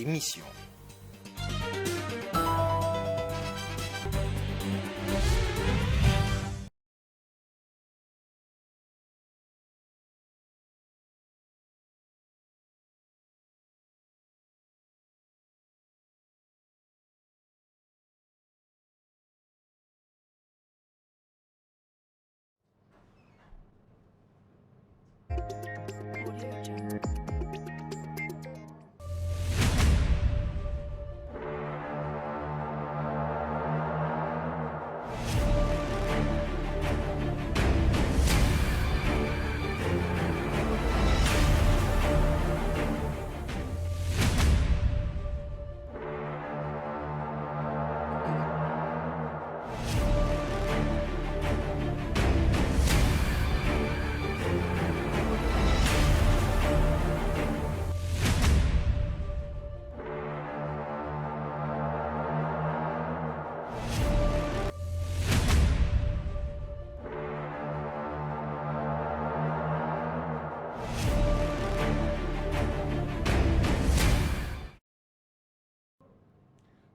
émission.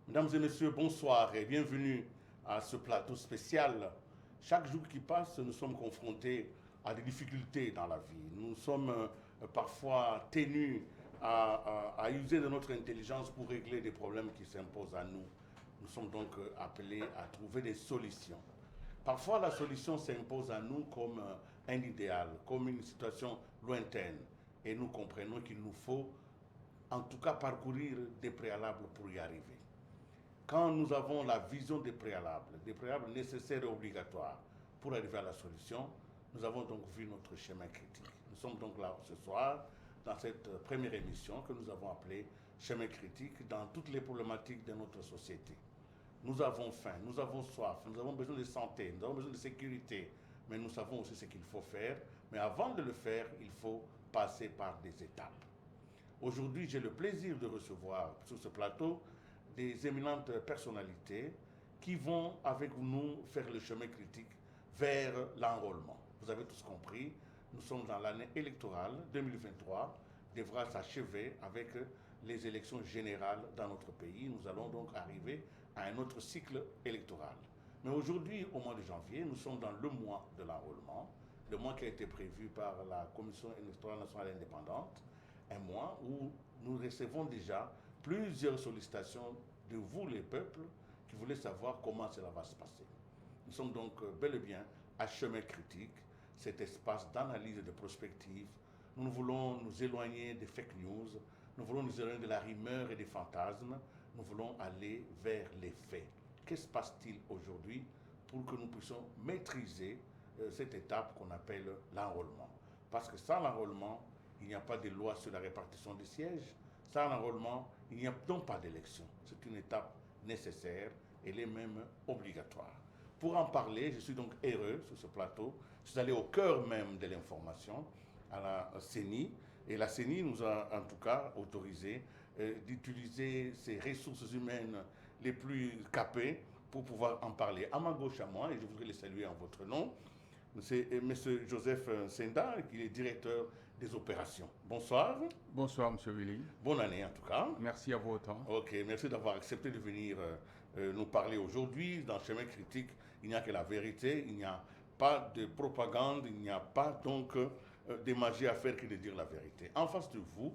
Mesdames et messieurs, bonsoir et bienvenue à ce plateau spécial. Chaque jour qui passe, nous sommes confrontés à des difficultés dans la vie. Nous sommes parfois tenus à user de notre intelligence pour régler des problèmes qui s'imposent à nous. Nous sommes donc appelés à trouver des solutions. Parfois, la solution s'impose à nous comme un idéal, comme une situation lointaine. Et nous comprenons qu'il nous faut en tout cas parcourir des préalables pour y arriver. Quand nous avons la vision des préalables nécessaires et obligatoires pour arriver à la solution, nous avons donc vu notre chemin critique. Nous sommes donc là ce soir dans cette première émission que nous avons appelée Chemin critique dans toutes les problématiques de notre société. Nous avons faim, nous avons soif, nous avons besoin de santé, nous avons besoin de sécurité, mais nous savons aussi ce qu'il faut faire. Mais avant de le faire, il faut passer par des étapes. Aujourd'hui, j'ai le plaisir de recevoir sur ce plateau des éminentes personnalités qui vont avec nous faire le chemin critique vers l'enrôlement. Vous avez tous compris, nous sommes dans l'année électorale 2023, devra s'achever avec les élections générales dans notre pays. Nous allons donc arriver à un autre cycle électoral. Mais aujourd'hui, au mois de janvier, nous sommes dans le mois de l'enrôlement, le mois qui a été prévu par la Commission électorale nationale indépendante, un mois où nous recevons déjà plusieurs sollicitations de vous, les peuples, qui voulaient savoir comment cela va se passer. Nous sommes donc bel et bien à chemin critique, cet espace d'analyse et de prospective. Nous voulons nous éloigner des fake news, nous voulons nous éloigner de la rumeur et des fantasmes, nous voulons aller vers les faits. Que se passe-t-il aujourd'hui pour que nous puissions maîtriser cette étape qu'on appelle l'enrôlement? Parce que sans l'enrôlement, il n'y a pas de loi sur la répartition des sièges. Sans l'enrôlement, il n'y a donc pas d'élection. C'est une étape nécessaire, elle est même obligatoire. Pour en parler, je suis donc heureux sur ce plateau. Je suis allé au cœur même de l'information, à la CENI, et la CENI nous a en tout cas autorisé d'utiliser ses ressources humaines les plus capées pour pouvoir en parler. À ma gauche à moi, et je voudrais les saluer en votre nom, c'est M. Joseph Senda, qui est directeur des opérations. Bonsoir. Bonsoir, M. Willy. Bonne année en tout cas. Merci à vous autant. Ok, merci d'avoir accepté de venir nous parler aujourd'hui. Dans Chemin critique, il n'y a que la vérité, il n'y a pas de propagande, il n'y a pas donc de magie à faire que de dire la vérité. En face de vous,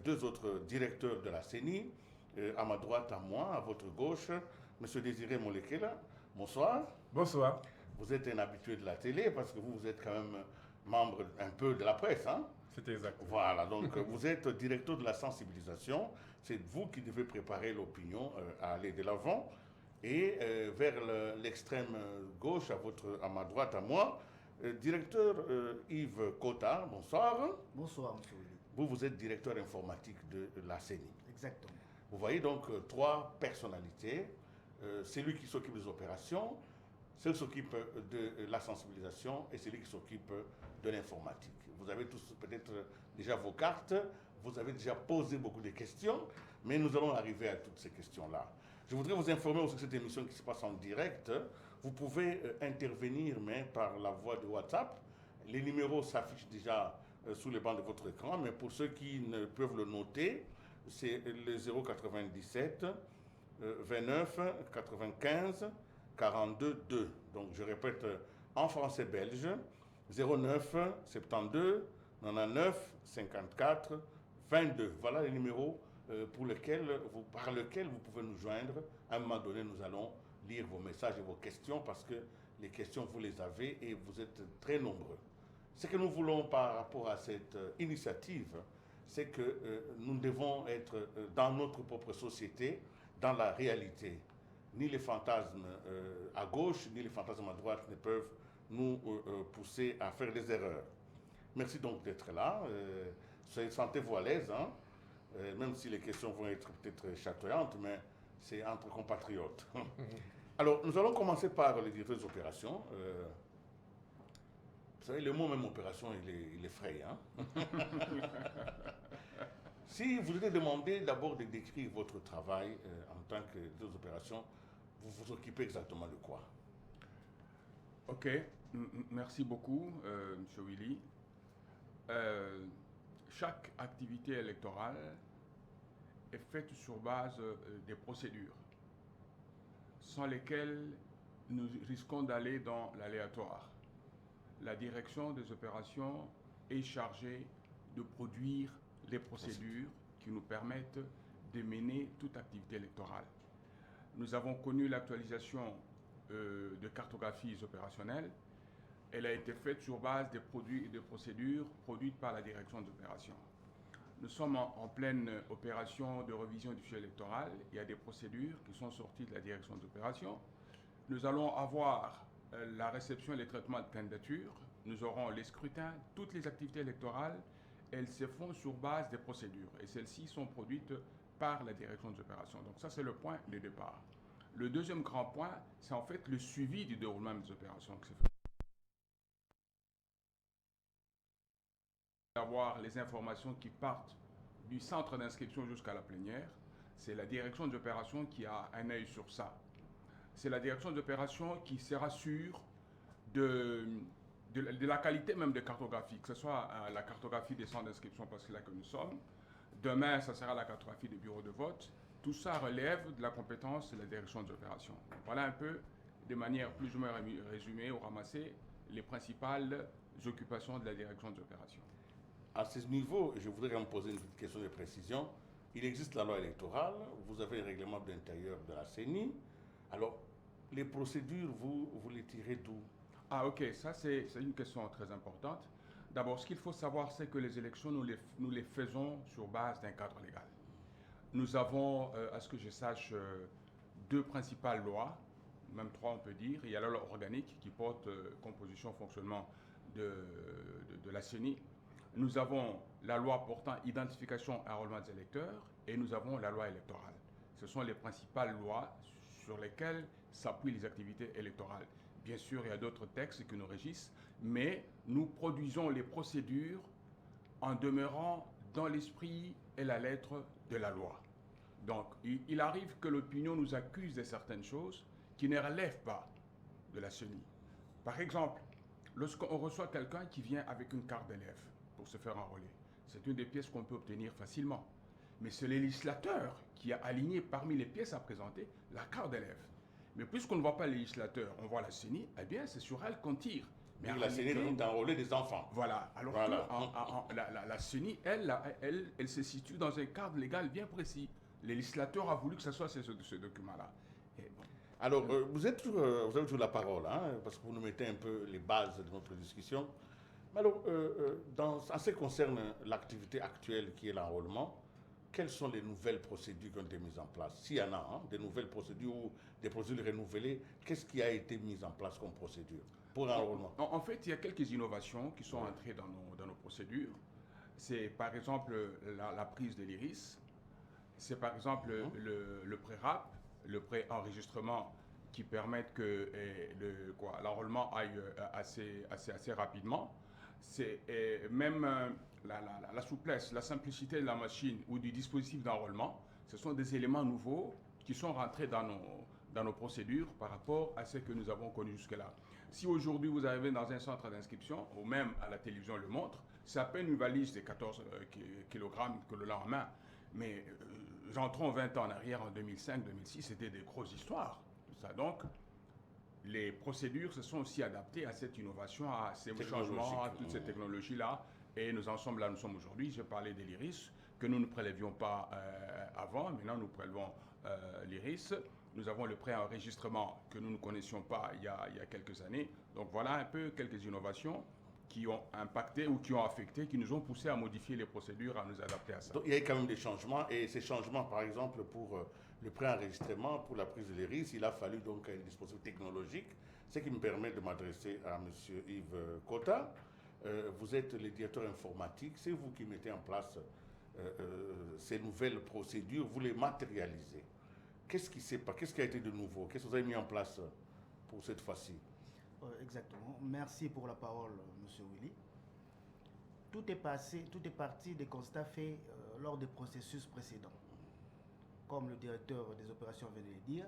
deux autres directeurs de la CENI, à ma droite, à moi, à votre gauche, M. Désiré Molekela. Bonsoir. Bonsoir. Vous êtes un habitué de la télé parce que vous êtes quand même membre un peu de la presse, hein? C'est exact. Voilà, donc vous êtes directeur de la sensibilisation. C'est vous qui devez préparer l'opinion à aller de l'avant. Et vers l'extrême gauche, à ma droite, à moi, directeur Yves Cotard, bonsoir. Bonsoir, M. Willy. Vous êtes directeur informatique de la CENI. Exactement. Vous voyez donc trois personnalités. Celui qui s'occupe des opérations, celui qui s'occupe de la sensibilisation et celui qui s'occupe de l'informatique. Vous avez tous peut-être déjà vos cartes, vous avez déjà posé beaucoup de questions, mais nous allons arriver à toutes ces questions-là. Je voudrais vous informer aussi que cette émission qui se passe en direct, vous pouvez intervenir mais par la voie de WhatsApp. Les numéros s'affichent déjà sous les bancs de votre écran, mais pour ceux qui ne peuvent le noter, c'est le 097 29 95 42 2. Donc je répète en français belge 09 72 99 54 22. Voilà les numéros par lesquels vous pouvez nous joindre. À un moment donné, nous allons lire vos messages et vos questions parce que les questions, vous les avez et vous êtes très nombreux. Ce que nous voulons par rapport à cette initiative, c'est que nous devons être dans notre propre société, dans la réalité. Ni les fantasmes à gauche, ni les fantasmes à droite ne peuvent nous pousser à faire des erreurs. Merci donc d'être là. Sentez-vous à l'aise, hein? Même si les questions vont être peut-être chatoyantes, mais c'est entre compatriotes. Alors, nous allons commencer par les directeurs des opérations. Vous savez, le mot même opération, il est frais. Hein? Si vous étiez demandé d'abord de décrire votre travail en tant que directeur des opérations, vous vous occupez exactement de quoi? Ok, merci beaucoup, M. Willy. Chaque activité électorale est faite sur base des procédures, sans lesquelles nous risquons d'aller dans l'aléatoire. La direction des opérations est chargée de produire les procédures qui nous permettent de mener toute activité électorale. Nous avons connu l'actualisation de cartographies opérationnelles. Elle a été faite sur base des produits et des procédures produites par la direction des opérations. Nous sommes en pleine opération de revision du fichier électoral. Il y a des procédures qui sont sorties de la direction des opérations. Nous allons avoir la réception et les traitements de candidatures. Nous aurons les scrutins. Toutes les activités électorales, elles se font sur base des procédures. Et celles-ci sont produites par la direction des opérations. Donc ça, c'est le point de départ. Le deuxième grand point, c'est en fait le suivi du déroulement des opérations qui se fait. D'avoir les informations qui partent du centre d'inscription jusqu'à la plénière, c'est la direction des opérations qui a un œil sur ça. C'est la direction des opérations qui se rassure de la qualité même des cartographies, que ce soit la cartographie des centres d'inscription, parce que c'est là que nous sommes. Demain, ça sera la cartographie des bureaux de vote. Tout ça relève de la compétence de la direction des opérations. Voilà un peu, de manière plus ou moins résumée ou ramassée, les principales occupations de la direction des opérations. À ce niveau, je voudrais me poser une petite question de précision. Il existe la loi électorale, vous avez le règlement d'intérieur de la CENI. Alors, les procédures, vous les tirez d'où? Ah ok, ça c'est une question très importante. D'abord, ce qu'il faut savoir, c'est que les élections, nous les faisons sur base d'un cadre légal. Nous avons, à ce que je sache, deux principales lois, même trois on peut dire. Il y a la loi organique qui porte composition, fonctionnement de la CENI. Nous avons la loi portant identification et enrôlement des électeurs et nous avons la loi électorale. Ce sont les principales lois sur lesquelles s'appuient les activités électorales. Bien sûr, il y a d'autres textes qui nous régissent, mais nous produisons les procédures en demeurant dans l'esprit et la lettre de la loi. Donc, il arrive que l'opinion nous accuse de certaines choses qui ne relèvent pas de la CENI. Par exemple, lorsqu'on reçoit quelqu'un qui vient avec une carte d'élève pour se faire enrôler, c'est une des pièces qu'on peut obtenir facilement. Mais c'est le législateur qui a aligné parmi les pièces à présenter la carte d'élève. Mais puisqu'on ne voit pas le législateur, on voit la CENI, eh bien c'est sur elle qu'on tire. Mais la CENI est d'enrôler des enfants. Voilà. Alors que la CENI, elle se situe dans un cadre légal bien précis. Le législateur a voulu que ce soit ce document-là. Bon. Alors, vous avez toujours la parole, hein, parce que vous nous mettez un peu les bases de notre discussion. Mais alors, en ce qui concerne l'activité actuelle qui est l'enrôlement, quelles sont les nouvelles procédures qui ont été mises en place? S'il y en a, hein, des nouvelles procédures ou des procédures renouvelées, qu'est-ce qui a été mis en place comme procédure pour l'enrôlement? En fait, il y a quelques innovations qui sont entrées dans nos procédures. C'est par exemple la prise de l'iris. C'est par exemple le pré-rap, le pré-enregistrement qui permettent que l'enrôlement aille assez rapidement. C'est même la souplesse, la simplicité de la machine ou du dispositif d'enrôlement. Ce sont des éléments nouveaux qui sont rentrés dans nos procédures par rapport à ce que nous avons connu jusque-là. Si aujourd'hui vous arrivez dans un centre d'inscription, ou même à la télévision le montre, c'est à peine une valise de 14 kg que l'on a en main. Mais rentrons 20 ans en arrière, en 2005-2006, c'était des grosses histoires. Ça, donc, les procédures se sont aussi adaptées à cette innovation, à ces changements, à toutes ces technologies-là. Et nous en sommes là, nous sommes aujourd'hui. J'ai parlé de l'iris, que nous ne prélevions pas avant. Maintenant, nous prélevons l'iris. Nous avons le préenregistrement que nous ne connaissions pas il y a quelques années. Donc voilà un peu quelques innovations qui ont impacté ou qui ont affecté, qui nous ont poussé à modifier les procédures, à nous adapter à ça. Donc il y a quand même des changements, et ces changements, par exemple, pour le préenregistrement, pour la prise de l'iris, il a fallu donc un dispositif technologique, ce qui me permet de m'adresser à M. Yves Cota. Vous êtes le directeur informatique, c'est vous qui mettez en place ces nouvelles procédures, vous les matérialisez. Qu'est-ce qui a été de nouveau? Qu'est-ce que vous avez mis en place pour cette fois-ci? Exactement. Merci pour la parole, M. Willy. Tout est parti des constats faits lors des processus précédents. Comme le directeur des opérations vient de le dire,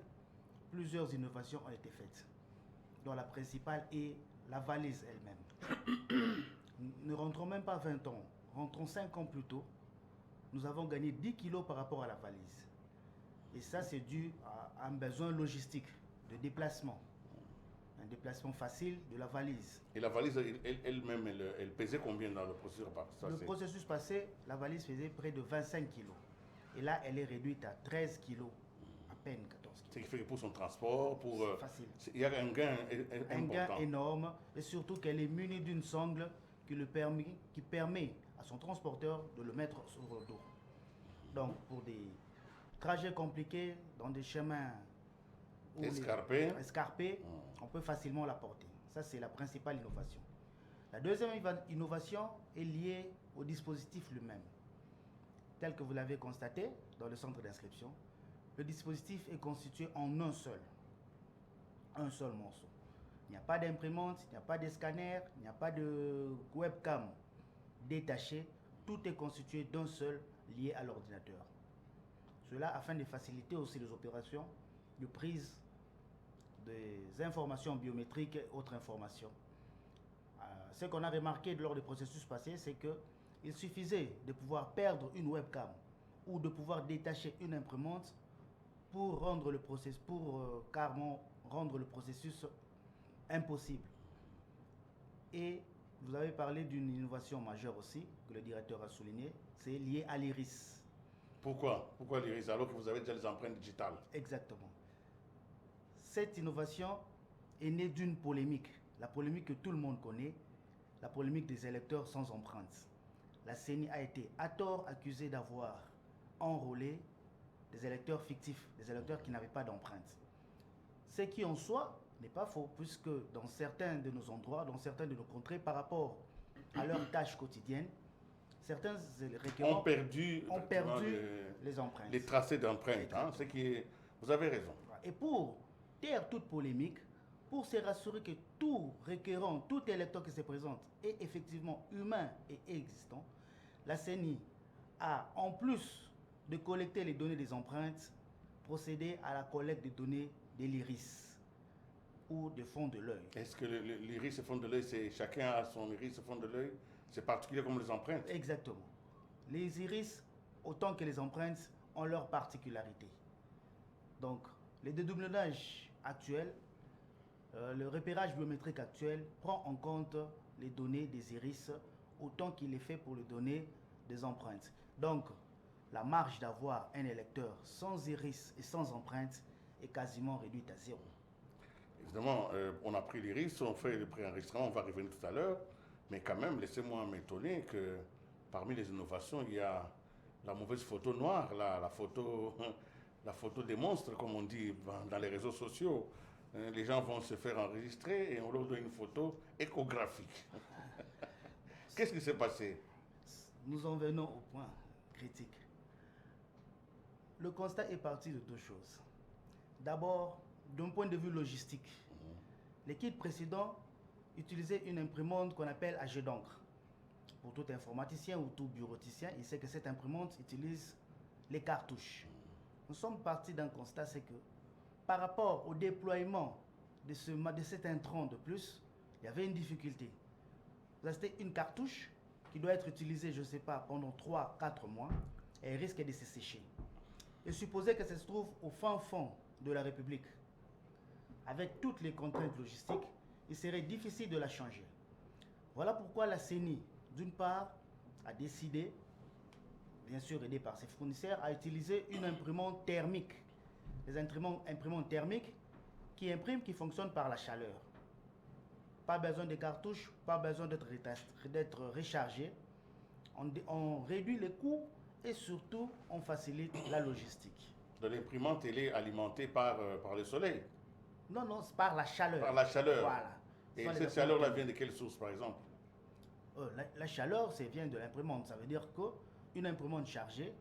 plusieurs innovations ont été faites, dont la principale est la valise elle-même. Ne rentrons même pas 20 ans, rentrons 5 ans plus tôt, nous avons gagné 10 kilos par rapport à la valise. Et ça, c'est dû à un besoin logistique, de déplacement. Un déplacement facile de la valise. Et la valise elle-même, elle pesait combien dans le processus passé? Le processus passé, la valise faisait près de 25 kilos. Et là, elle est réduite à 13 kilos, à peine 14 kilos. Ce qui fait que pour son transport, c'est facile. Il y a un gain important. Un gain énorme, et surtout qu'elle est munie d'une sangle qui permet à son transporteur de le mettre sur le dos. Donc, pour des trajets compliqués, dans des chemins escarpés, on peut facilement la porter. Ça, c'est la principale innovation. La deuxième innovation est liée au dispositif lui-même. Tel que vous l'avez constaté dans le centre d'inscription, le dispositif est constitué en un seul morceau. Il n'y a pas d'imprimante, il n'y a pas de scanner, il n'y a pas de webcam détaché. Tout est constitué d'un seul lié à l'ordinateur. Cela afin de faciliter aussi les opérations de prise des informations biométriques et autres informations. Ce qu'on a remarqué lors des processus passés, c'est qu'il suffisait de pouvoir perdre une webcam ou de pouvoir détacher une imprimante pour carrément rendre le processus impossible. Et vous avez parlé d'une innovation majeure aussi, que le directeur a souligné, c'est lié à l'iris. Pourquoi l'iris alors que vous avez déjà les empreintes digitales? Exactement. Cette innovation est née d'une polémique, la polémique que tout le monde connaît, la polémique des électeurs sans empreinte. La CENI a été à tort accusée d'avoir enrôlé des électeurs fictifs, des électeurs qui n'avaient pas d'empreinte. Ce qui en soi n'est pas faux, puisque dans certains de nos endroits, dans certains de nos contrées, par rapport à leurs tâches quotidiennes, certains requérants ont perdu les empreintes. Les tracés d'empreintes, vous avez raison. Et pour taire toute polémique, pour se rassurer que tout requérant, tout électeur qui se présente est effectivement humain et existant, la CENI a, en plus de collecter les données des empreintes, procédé à la collecte des données de l'iris ou des fonds de l'œil. Est-ce que l'iris et fond de l'œil, c'est chacun a son iris et fond de l'œil? C'est particulier comme les empreintes? Exactement. Les iris, autant que les empreintes, ont leurs particularités. Donc, le dédoublage actuel, le repérage biométrique actuel prend en compte les données des iris autant qu'il est fait pour les données des empreintes. Donc, la marge d'avoir un électeur sans iris et sans empreinte est quasiment réduite à zéro. Évidemment, on a pris l'iris, on fait le préenregistrement, on va revenir tout à l'heure, mais quand même, laissez-moi m'étonner que parmi les innovations, il y a la mauvaise photo noire, la photo des monstres, comme on dit dans les réseaux sociaux. Les gens vont se faire enregistrer et on leur donne une photo échographique. Qu'est-ce qui s'est passé? Nous en venons au point critique. Le constat est parti de deux choses. D'abord, d'un point de vue logistique, l'équipe précédente utilisait une imprimante qu'on appelle à jet d'encre. Pour tout informaticien ou tout bureauticien, il sait que cette imprimante utilise les cartouches. Nous sommes partis d'un constat, c'est que par rapport au déploiement de cet intrant de plus, il y avait une difficulté. Vous achetez une cartouche qui doit être utilisée, je ne sais pas, pendant 3-4 mois. elle risque de se sécher. Et supposer que ça se trouve au fin fond de la République, avec toutes les contraintes logistiques, il serait difficile de la changer. Voilà pourquoi la CENI, d'une part, a décidé, bien sûr aidée par ses fournisseurs, à utiliser une imprimante thermique. Les imprimantes thermiques qui impriment, qui fonctionnent par la chaleur. Pas besoin de cartouches, pas besoin d'être rechargé. On réduit les coûts et surtout on facilite la logistique. De l'imprimante, elle est alimentée par le soleil. Non, non, c'est par la chaleur. Par la chaleur. Voilà. Et cette chaleur-là vient de quelle source, par exemple? La chaleur, ça vient de l'imprimante. Ça veut dire qu'une imprimante chargée.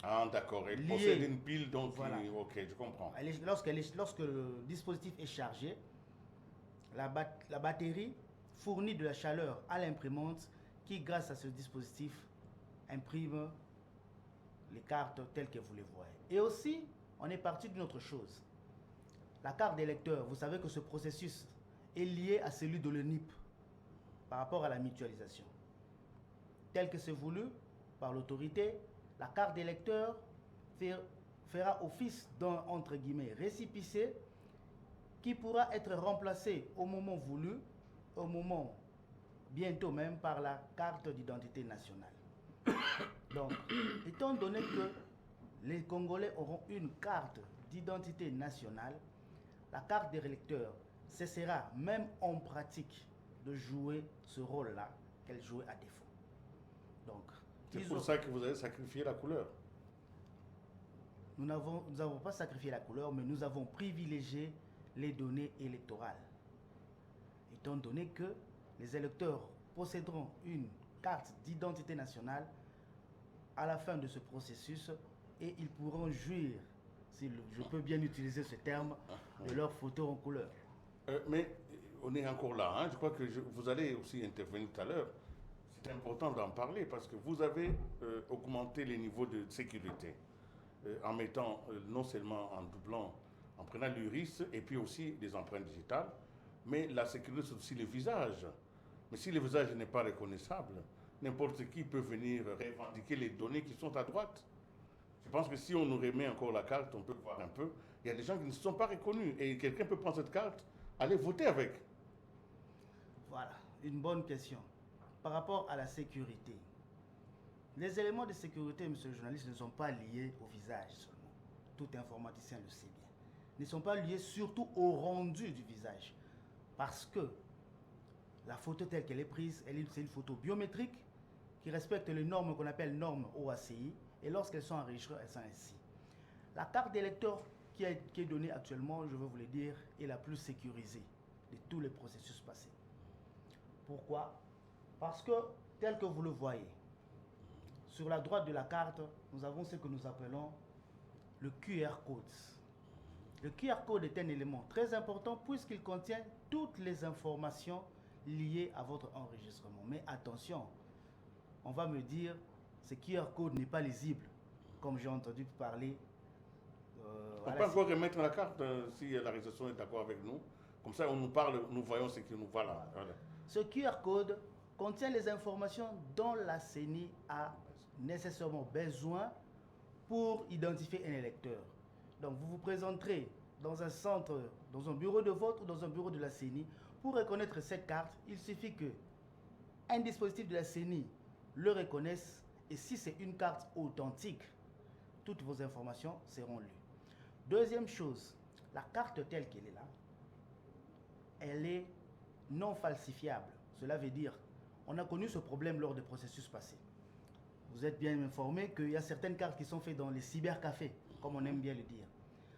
Ah, d'accord. Elle possède une pile, donc. Voilà. Ok, je comprends. Lorsque le dispositif est chargé, la batterie fournit de la chaleur à l'imprimante qui, grâce à ce dispositif, imprime les cartes telles que vous les voyez. Et aussi, on est parti d'une autre chose. La carte des lecteurs, vous savez que ce processus est lié à celui de l'ENIP par rapport à la mutualisation. Tel que c'est voulu par l'autorité, la carte des lecteurs fera office d'un, entre guillemets, récépissé qui pourra être remplacé au moment voulu, au moment bientôt même par la carte d'identité nationale. Donc, étant donné que les Congolais auront une carte d'identité nationale, la carte des électeurs cessera même en pratique de jouer ce rôle-là qu'elle jouait à défaut. Donc, c'est pour ça que vous avez sacrifié la couleur. Nous n'avons pas sacrifié la couleur, mais nous avons privilégié les données électorales. Étant donné que les électeurs posséderont une carte d'identité nationale à la fin de ce processus et ils pourront jouir, si je peux bien utiliser ce terme, de leur photo en couleur. Mais on est encore là, hein. Je crois que vous allez aussi intervenir tout à l'heure. C'est important d'en parler parce que vous avez augmenté les niveaux de sécurité en mettant non seulement en doublant, en prenant l'URIS et puis aussi des empreintes digitales, mais la sécurité c'est aussi le visage. Mais si le visage n'est pas reconnaissable, n'importe qui peut venir revendiquer les données qui sont à droite. Je pense que si on nous remet encore la carte, on peut voir un peu. Il y a des gens qui ne se sont pas reconnus et quelqu'un peut prendre cette carte, aller voter avec. Voilà, une bonne question. Par rapport à la sécurité, les éléments de sécurité, monsieur le journaliste, ne sont pas liés au visage seulement. Tout informaticien le sait bien. Ils ne sont pas liés surtout au rendu du visage. Parce que la photo telle qu'elle est prise, c'est une photo biométrique qui respecte les normes qu'on appelle normes OACI. Et lorsqu'elles sont enregistrées, elles sont ainsi. La carte d'électeur qui est donnée actuellement, je veux vous le dire, est la plus sécurisée de tous les processus passés. Pourquoi? Parce que, tel que vous le voyez, sur la droite de la carte, nous avons ce que nous appelons le QR code. Le QR code est un élément très important puisqu'il contient toutes les informations liées à votre enregistrement. Mais attention, on va me dire, ce QR code n'est pas lisible, comme j'ai entendu parler. On peut encore remettre la carte si la réalisation est d'accord avec nous. Comme ça, on nous parle, nous voyons ce que nous voilà. Voilà. Ce QR code contient les informations dont la CENI a nécessairement besoin pour identifier un électeur. Donc, vous vous présenterez dans un centre, dans un bureau de vote ou dans un bureau de la CENI. Pour reconnaître cette carte, il suffit que un dispositif de la CENI le reconnaisse et si c'est une carte authentique, toutes vos informations seront lues. Deuxième chose, la carte telle qu'elle est là, elle est non falsifiable. Cela veut dire, on a connu ce problème lors des processus passés. Vous êtes bien informé qu'il y a certaines cartes qui sont faites dans les cybercafés, comme on aime bien le dire.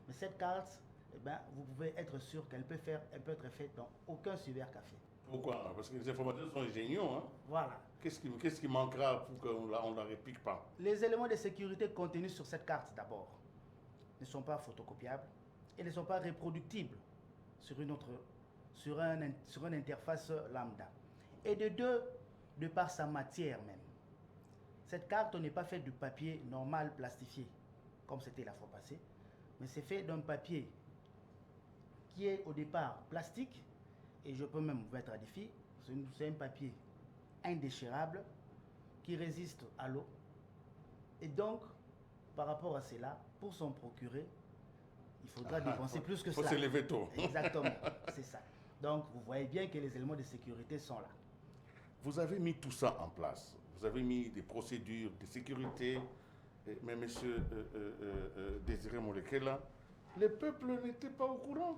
Mais cette carte, eh ben, vous pouvez être sûr qu'elle peut être faite dans aucun cybercafé. Pourquoi? Parce que les informations sont géniaux. Hein? Voilà. Qu'est-ce qui manquera pour qu'on ne la réplique pas? Les éléments de sécurité contenus sur cette carte, d'abord, ne sont pas photocopiables et ne sont pas reproductibles sur une interface lambda. Et de deux, de par sa matière même. Cette carte n'est pas faite de papier normal plastifié, comme c'était la fois passée, mais c'est fait d'un papier qui est au départ plastique, et je peux même vous mettre à défi, c'est un papier indéchirable qui résiste à l'eau, Et donc, par rapport à cela, pour s'en procurer, il faudra dépenser plus que faut cela. Faut se lever tôt. Exactement, c'est ça. Donc, vous voyez bien que les éléments de sécurité sont là. Vous avez mis tout ça en place. Vous avez mis des procédures de sécurité. Mais M. Désiré Molekela, le peuple n'était pas au courant.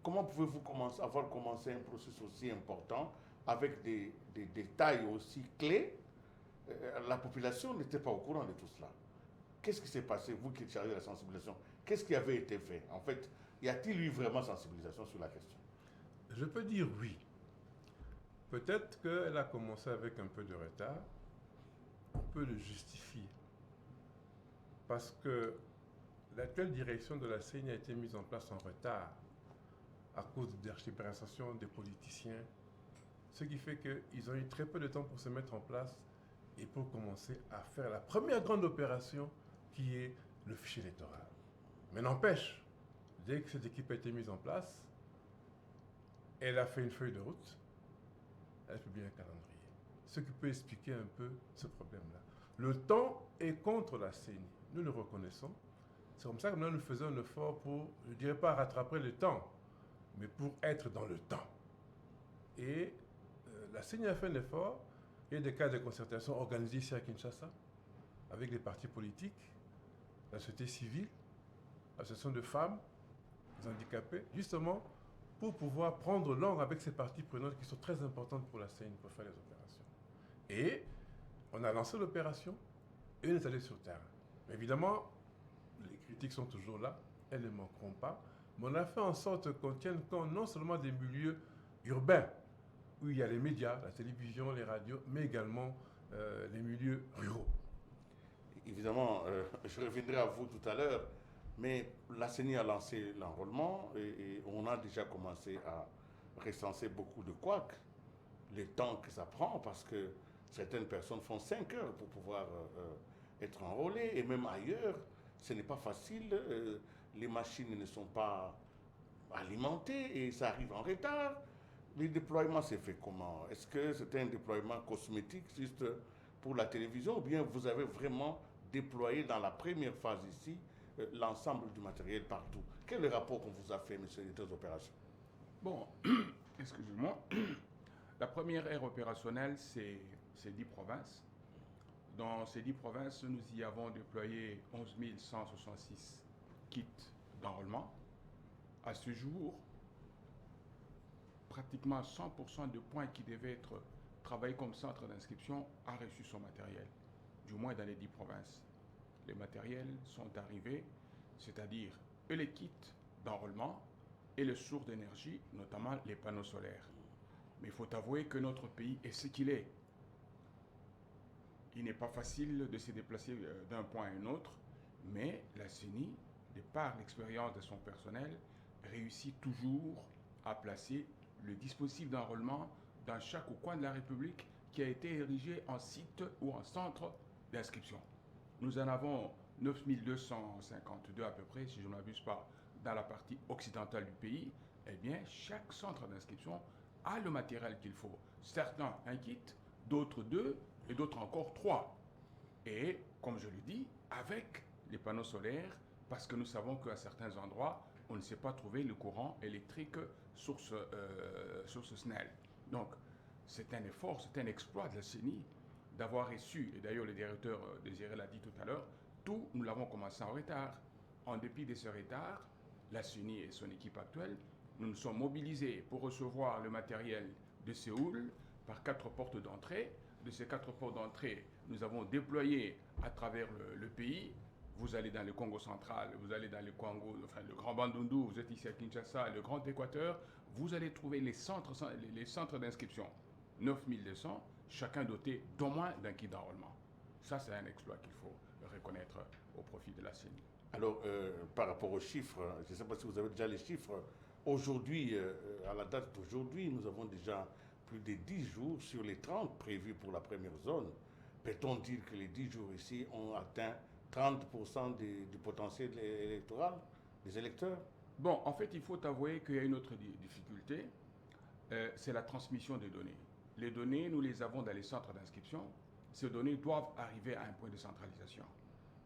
Comment pouvez-vous avoir commencé un processus aussi important avec des détails aussi clés? La population n'était pas au courant de tout cela. Qu'est-ce qui s'est passé, vous qui êtes chargé de la sensibilisation? Qu'est-ce qui avait été fait? En fait, y a-t-il eu vraiment sensibilisation sur la question? Je peux dire oui. Peut-être qu'elle a commencé avec un peu de retard. On peut le justifier. Parce que l'actuelle direction de la CENI a été mise en place en retard à cause de l'archipélisation des politiciens. Ce qui fait qu'ils ont eu très peu de temps pour se mettre en place et pour commencer à faire la première grande opération qui est le fichier électoral. Mais n'empêche, dès que cette équipe a été mise en place, elle a fait une feuille de route, elle a publié un calendrier. Ce qui peut expliquer un peu ce problème-là. Le temps est contre la CENI, nous le reconnaissons. C'est comme ça que nous faisons un effort pour, je ne dirais pas rattraper le temps, mais pour être dans le temps. Et la CENI a fait un effort. Il y a des cas de concertation organisés ici à Kinshasa, avec les partis politiques, la société civile, l'association de femmes, les handicapés, justement pour pouvoir prendre langue avec ces parties prenantes qui sont très importantes pour la CENI pour faire les opérations. Et on a lancé l'opération et on est allé sur le terrain. Mais évidemment, les critiques sont toujours là, elles ne manqueront pas, mais on a fait en sorte qu'on tienne compte non seulement des milieux urbains, où il y a les médias, la télévision, les radios, mais également les milieux ruraux. Évidemment, je reviendrai à vous tout à l'heure, mais la CENI a lancé l'enrôlement et on a déjà commencé à recenser beaucoup de couacs. Le temps que ça prend, parce que certaines personnes font 5 heures pour pouvoir être enrôlées, et même ailleurs, ce n'est pas facile. Les machines ne sont pas alimentées et ça arrive en retard. Le déploiement s'est fait comment? Est-ce que c'était un déploiement cosmétique juste pour la télévision ou bien vous avez vraiment déployé dans la première phase ici l'ensemble du matériel partout? Quel est le rapport qu'on vous a fait, monsieur, des deux opérations? Bon, excusez-moi. La première ère opérationnelle, c'est 10 provinces. Dans ces 10 provinces, nous y avons déployé 11 166 kits d'enrôlement. À ce jour, pratiquement 100% de points qui devaient être travaillés comme centre d'inscription a reçu son matériel, du moins dans les 10 provinces. Les matériels sont arrivés, c'est-à-dire les kits d'enrôlement et les sources d'énergie, notamment les panneaux solaires. Mais il faut avouer que notre pays est ce qu'il est. Il n'est pas facile de se déplacer d'un point à un autre, mais la CENI, de par l'expérience de son personnel, réussit toujours à placer le dispositif d'enrôlement dans chaque coin de la République qui a été érigé en site ou en centre d'inscription. Nous en avons 9252 à peu près, si je ne m'abuse pas, dans la partie occidentale du pays. Eh bien, chaque centre d'inscription a le matériel qu'il faut. Certains un kit, d'autres 2 et d'autres encore 3. Et, comme je le dis, avec les panneaux solaires, parce que nous savons qu'à certains endroits, on ne sait pas trouver le courant électrique sur ce SNEL. Donc, c'est un effort, c'est un exploit de la CENI d'avoir reçu, et d'ailleurs le directeur Désiré l'a dit tout à l'heure, tout, nous l'avons commencé en retard. En dépit de ce retard, la CENI et son équipe actuelle, nous nous sommes mobilisés pour recevoir le matériel de Séoul par 4 portes d'entrée. De ces 4 portes d'entrée, nous avons déployé à travers le pays. Vous allez dans le Congo central, vous allez dans le Congo, enfin le Grand Bandundu, vous êtes ici à Kinshasa, le Grand Équateur, vous allez trouver les centres d'inscription. 9200, chacun doté d'au moins d'un kit d'enrôlement. Ça, c'est un exploit qu'il faut reconnaître au profit de la CENI. Alors, par rapport aux chiffres, je ne sais pas si vous avez déjà les chiffres. Aujourd'hui, à la date d'aujourd'hui, nous avons déjà plus de 10 jours sur les 30 prévus pour la première zone. Peut-on dire que les 10 jours ici ont atteint 30% du potentiel électoral des électeurs? Bon, en fait, il faut avouer qu'il y a une autre difficulté, c'est la transmission des données. Les données, nous les avons dans les centres d'inscription. Ces données doivent arriver à un point de centralisation.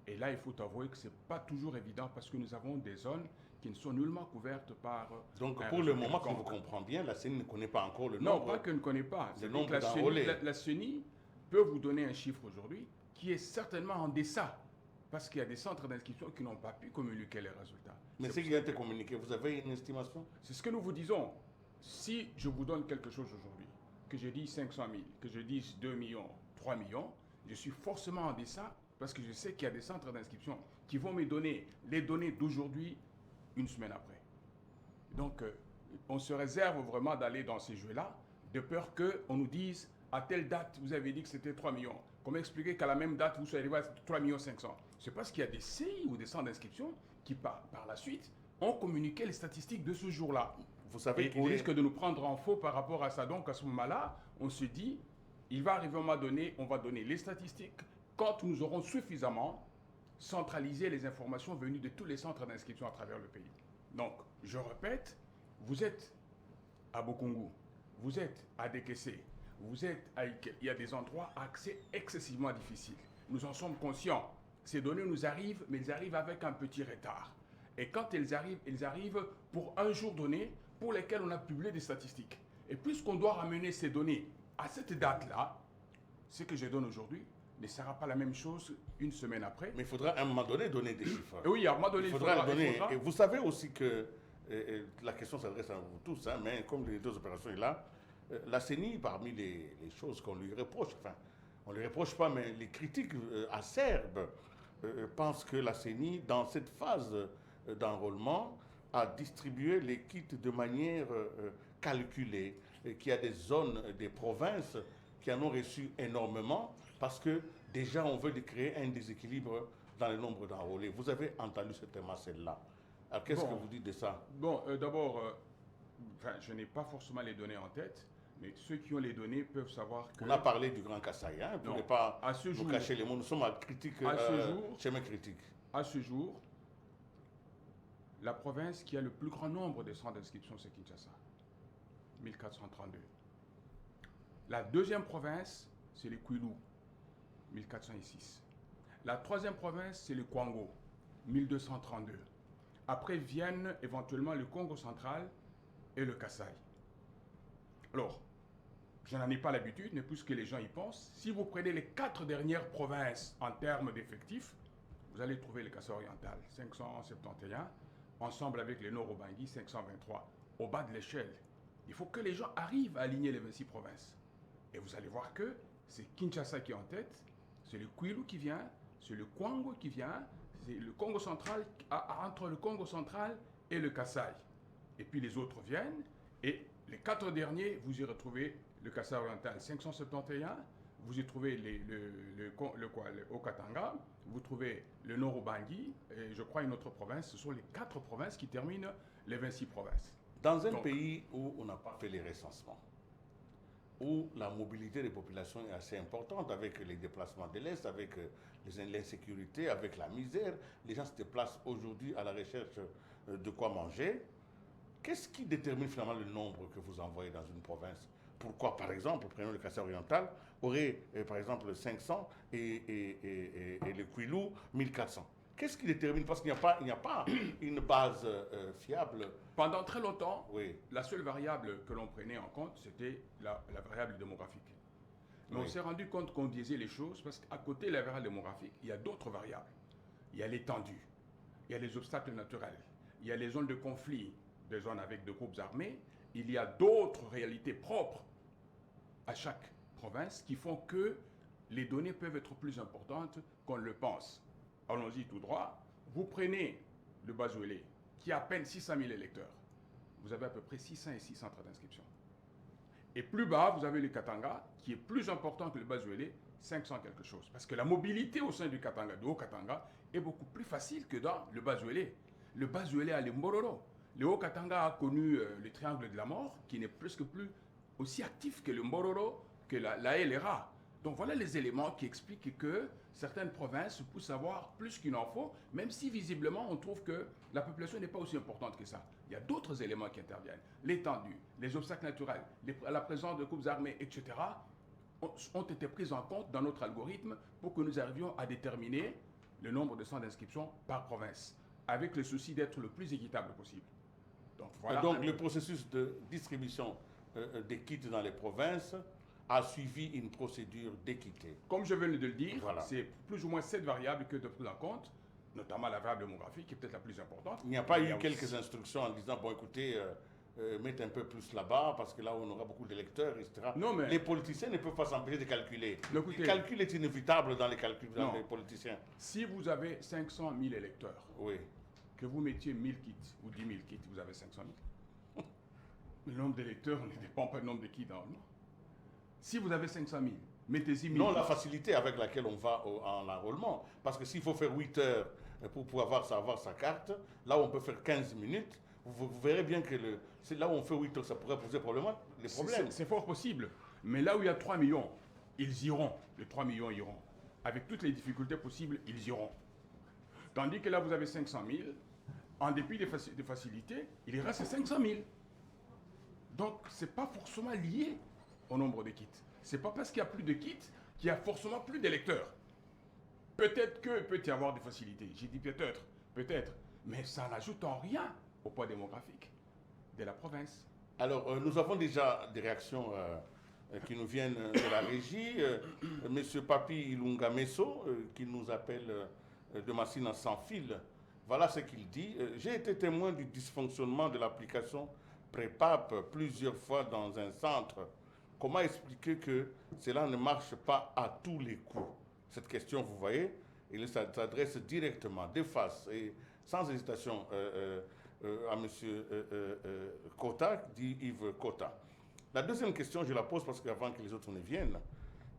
Et là, il faut avouer que ce n'est pas toujours évident parce que nous avons des zones qui ne sont nullement couvertes par... Donc, un pour le réseau moment, si je vous quelconque. comprends bien, la CENI ne connaît pas encore le Non, nombre. pas qu'elle ne connaît pas. le C'est nombre que la d'enrôlés. CENI, la CENI peut vous donner un chiffre aujourd'hui qui est certainement en deçà parce qu'il y a des centres d'inscription qui n'ont pas pu communiquer les résultats. Mais ce qui a été communiqué, vous avez une estimation? C'est ce que nous vous disons. Si je vous donne quelque chose aujourd'hui, que je dis 500 000, que je dise 2 millions, 3 millions, je suis forcément en deçà parce que je sais qu'il y a des centres d'inscription qui vont me donner les données d'aujourd'hui une semaine après. Donc, on se réserve vraiment d'aller dans ces jeux-là, de peur qu'on nous dise à telle date, vous avez dit que c'était 3 millions. Comment expliquer qu'à la même date, vous soyez arrivé à 3 millions 500? C'est parce qu'il y a des CI ou des centres d'inscription qui, par la suite, ont communiqué les statistiques de ce jour-là. Vous savez Et on risque de nous prendre en faux par rapport à ça. Donc, à ce moment-là, on se dit, il va arriver un moment donné, on va donner les statistiques quand nous aurons suffisamment centralisé les informations venues de tous les centres d'inscription à travers le pays. Donc, je répète, vous êtes à Bokungu, vous êtes à Dekese, vous êtes à Ike. Il y a des endroits à accès excessivement difficiles. Nous en sommes conscients. Ces données nous arrivent, mais elles arrivent avec un petit retard. Et quand elles arrivent pour un jour donné pour lesquels on a publié des statistiques. Et puisqu'on doit ramener ces données à cette date-là, ce que je donne aujourd'hui ne sera pas la même chose une semaine après. Mais il faudra à un moment donné donner des chiffres. Et oui, à un moment donné, il faudra donner. Et vous savez aussi que la question s'adresse à vous tous, hein, mais comme les deux opérations est là, la CENI, parmi les choses qu'on lui reproche, enfin, on ne lui reproche pas, mais les critiques acerbes pensent que la CENI, dans cette phase d'enrôlement, a distribué les kits de manière calculée, et qu'il y a des zones, des provinces qui en ont reçu énormément parce que déjà on veut créer un déséquilibre dans le nombre d'enrôlés. Vous avez entendu cette masse-là. Alors qu'est-ce que vous dites de ça? Bon, d'abord, je n'ai pas forcément les données en tête, mais ceux qui ont les données peuvent savoir que... On a parlé du Grand Kasaï, hein, vous ne pouvez pas vous cacher les mots. Nous sommes à critique, chemin critique. À ce jour, la province qui a le plus grand nombre de centres d'inscription, c'est Kinshasa, 1432. La deuxième province, c'est le Kwilu, 1406. La troisième province, c'est le Kwango, 1232. Après viennent éventuellement le Congo central et le Kasaï. Alors, je n'en ai pas l'habitude, mais puisque les gens y pensent, si vous prenez les 4 dernières provinces en termes d'effectifs, vous allez trouver le Kasaï oriental, 571, ensemble avec le Nord-Ubangi, 523. Au bas de l'échelle, il faut que les gens arrivent à aligner les 26 provinces. Et vous allez voir que c'est Kinshasa qui est en tête, c'est le Kwilu qui vient, c'est le Kwango qui vient, c'est le Congo central, entre le Congo central et le Kasaï. Et puis les autres viennent, et les 4 derniers, vous y retrouvez le Kasaï oriental 571, vous y trouvez le Haut-Katanga, vous trouvez le Nord-Ubangi, et je crois une autre province. Ce sont les 4 provinces qui terminent les 26 provinces. Dans un pays où on n'a pas fait les recensements, où la mobilité des populations est assez importante, avec les déplacements de l'Est, avec l'insécurité, avec la misère, les gens se déplacent aujourd'hui à la recherche de quoi manger. Qu'est-ce qui détermine finalement le nombre que vous envoyez dans une province? Pourquoi, par exemple, prenons le Kasaï oriental, aurait par exemple 500 et le Kwilu 1400? Qu'est-ce qui détermine? Parce qu'il n'y a pas une base fiable. Pendant très longtemps, oui, la seule variable que l'on prenait en compte, c'était la variable démographique. Mais oui, on s'est rendu compte qu'on biaisait les choses parce qu'à côté de la variable démographique, il y a d'autres variables. Il y a l'étendue, il y a les obstacles naturels, il y a les zones de conflit, des zones avec de groupes armés, il y a d'autres réalités propres à chaque province qui font que les données peuvent être plus importantes qu'on le pense. Allons-y tout droit. Vous prenez le Bazoulé, qui a à peine 600 000 électeurs. Vous avez à peu près 600 et 600 centres d'inscription. Et plus bas, vous avez le Katanga, qui est plus important que le Bazoulé, 500 quelque chose. Parce que la mobilité au sein du Katanga, du Haut-Katanga, est beaucoup plus facile que dans le Bazoulé. Le Bazoulé a le Mbororo. Le Haut-Katanga a connu le triangle de la mort, qui n'est plus aussi actif que le Mbororo, que la LRA. Donc voilà les éléments qui expliquent que certaines provinces poussent à avoir plus qu'il n'en faut, même si visiblement on trouve que la population n'est pas aussi importante que ça. Il y a d'autres éléments qui interviennent. L'étendue, les obstacles naturels, la présence de groupes armés, etc. ont été pris en compte dans notre algorithme pour que nous arrivions à déterminer le nombre de centres d'inscription par province, avec le souci d'être le plus équitable possible. Donc, voilà. Donc le processus de distribution des kits dans les provinces a suivi une procédure d'équité. Comme je viens de le dire, Voilà. c'est plus ou moins 7 variables que de prendre en compte, notamment la variable démographique, qui est peut-être la plus importante. Il n'y a pas Mais eu aussi- quelques instructions en disant, bon écoutez, mettez un peu plus là-bas, parce que là on aura beaucoup d'électeurs, etc. Non, mais- Les politiciens ne peuvent pas s'empêcher de calculer. Mais écoutez- Le calcul est inévitable dans les calculs Non. des politiciens. Si vous avez 500 000 électeurs, Oui. que vous mettiez 1000 kits ou 10 000 kits, vous avez 500 000. Le nombre d'électeurs ne dépend pas du nombre de kits normalement. Si vous avez 500 000, mettez-y 1000 Non, kits. la facilité avec laquelle on va en enrôlement. Parce que s'il faut faire 8 heures pour pouvoir avoir sa carte, là où on peut faire 15 minutes, vous verrez bien que c'est là où on fait 8 heures, ça pourrait poser probablement des problèmes. C'est fort possible. Mais là où il y a 3 millions, ils iront. Les 3 millions iront. Avec toutes les difficultés possibles, ils iront. Tandis que là, vous avez 500 000. En dépit des facilités, il reste 500 000. Donc, ce n'est pas forcément lié au nombre de kits. Ce n'est pas parce qu'il y a plus de kits qu'il y a forcément plus d'électeurs. Peut-être que peut y avoir des facilités. J'ai dit peut-être, peut-être. Mais ça n'ajoute en rien au poids démographique de la province. Alors, nous avons déjà des réactions qui nous viennent de la régie. Monsieur Papi Ilunga Messo, qui nous appelle de Massina sans fil, voilà ce qu'il dit. J'ai été témoin du dysfonctionnement de l'application Prépap plusieurs fois dans un centre. Comment expliquer que cela ne marche pas à tous les coups? Cette question, vous voyez, il s'adresse directement, de face et sans hésitation à M. Kota, dit Yves Kota. La deuxième question, je la pose parce qu'avant que les autres ne viennent,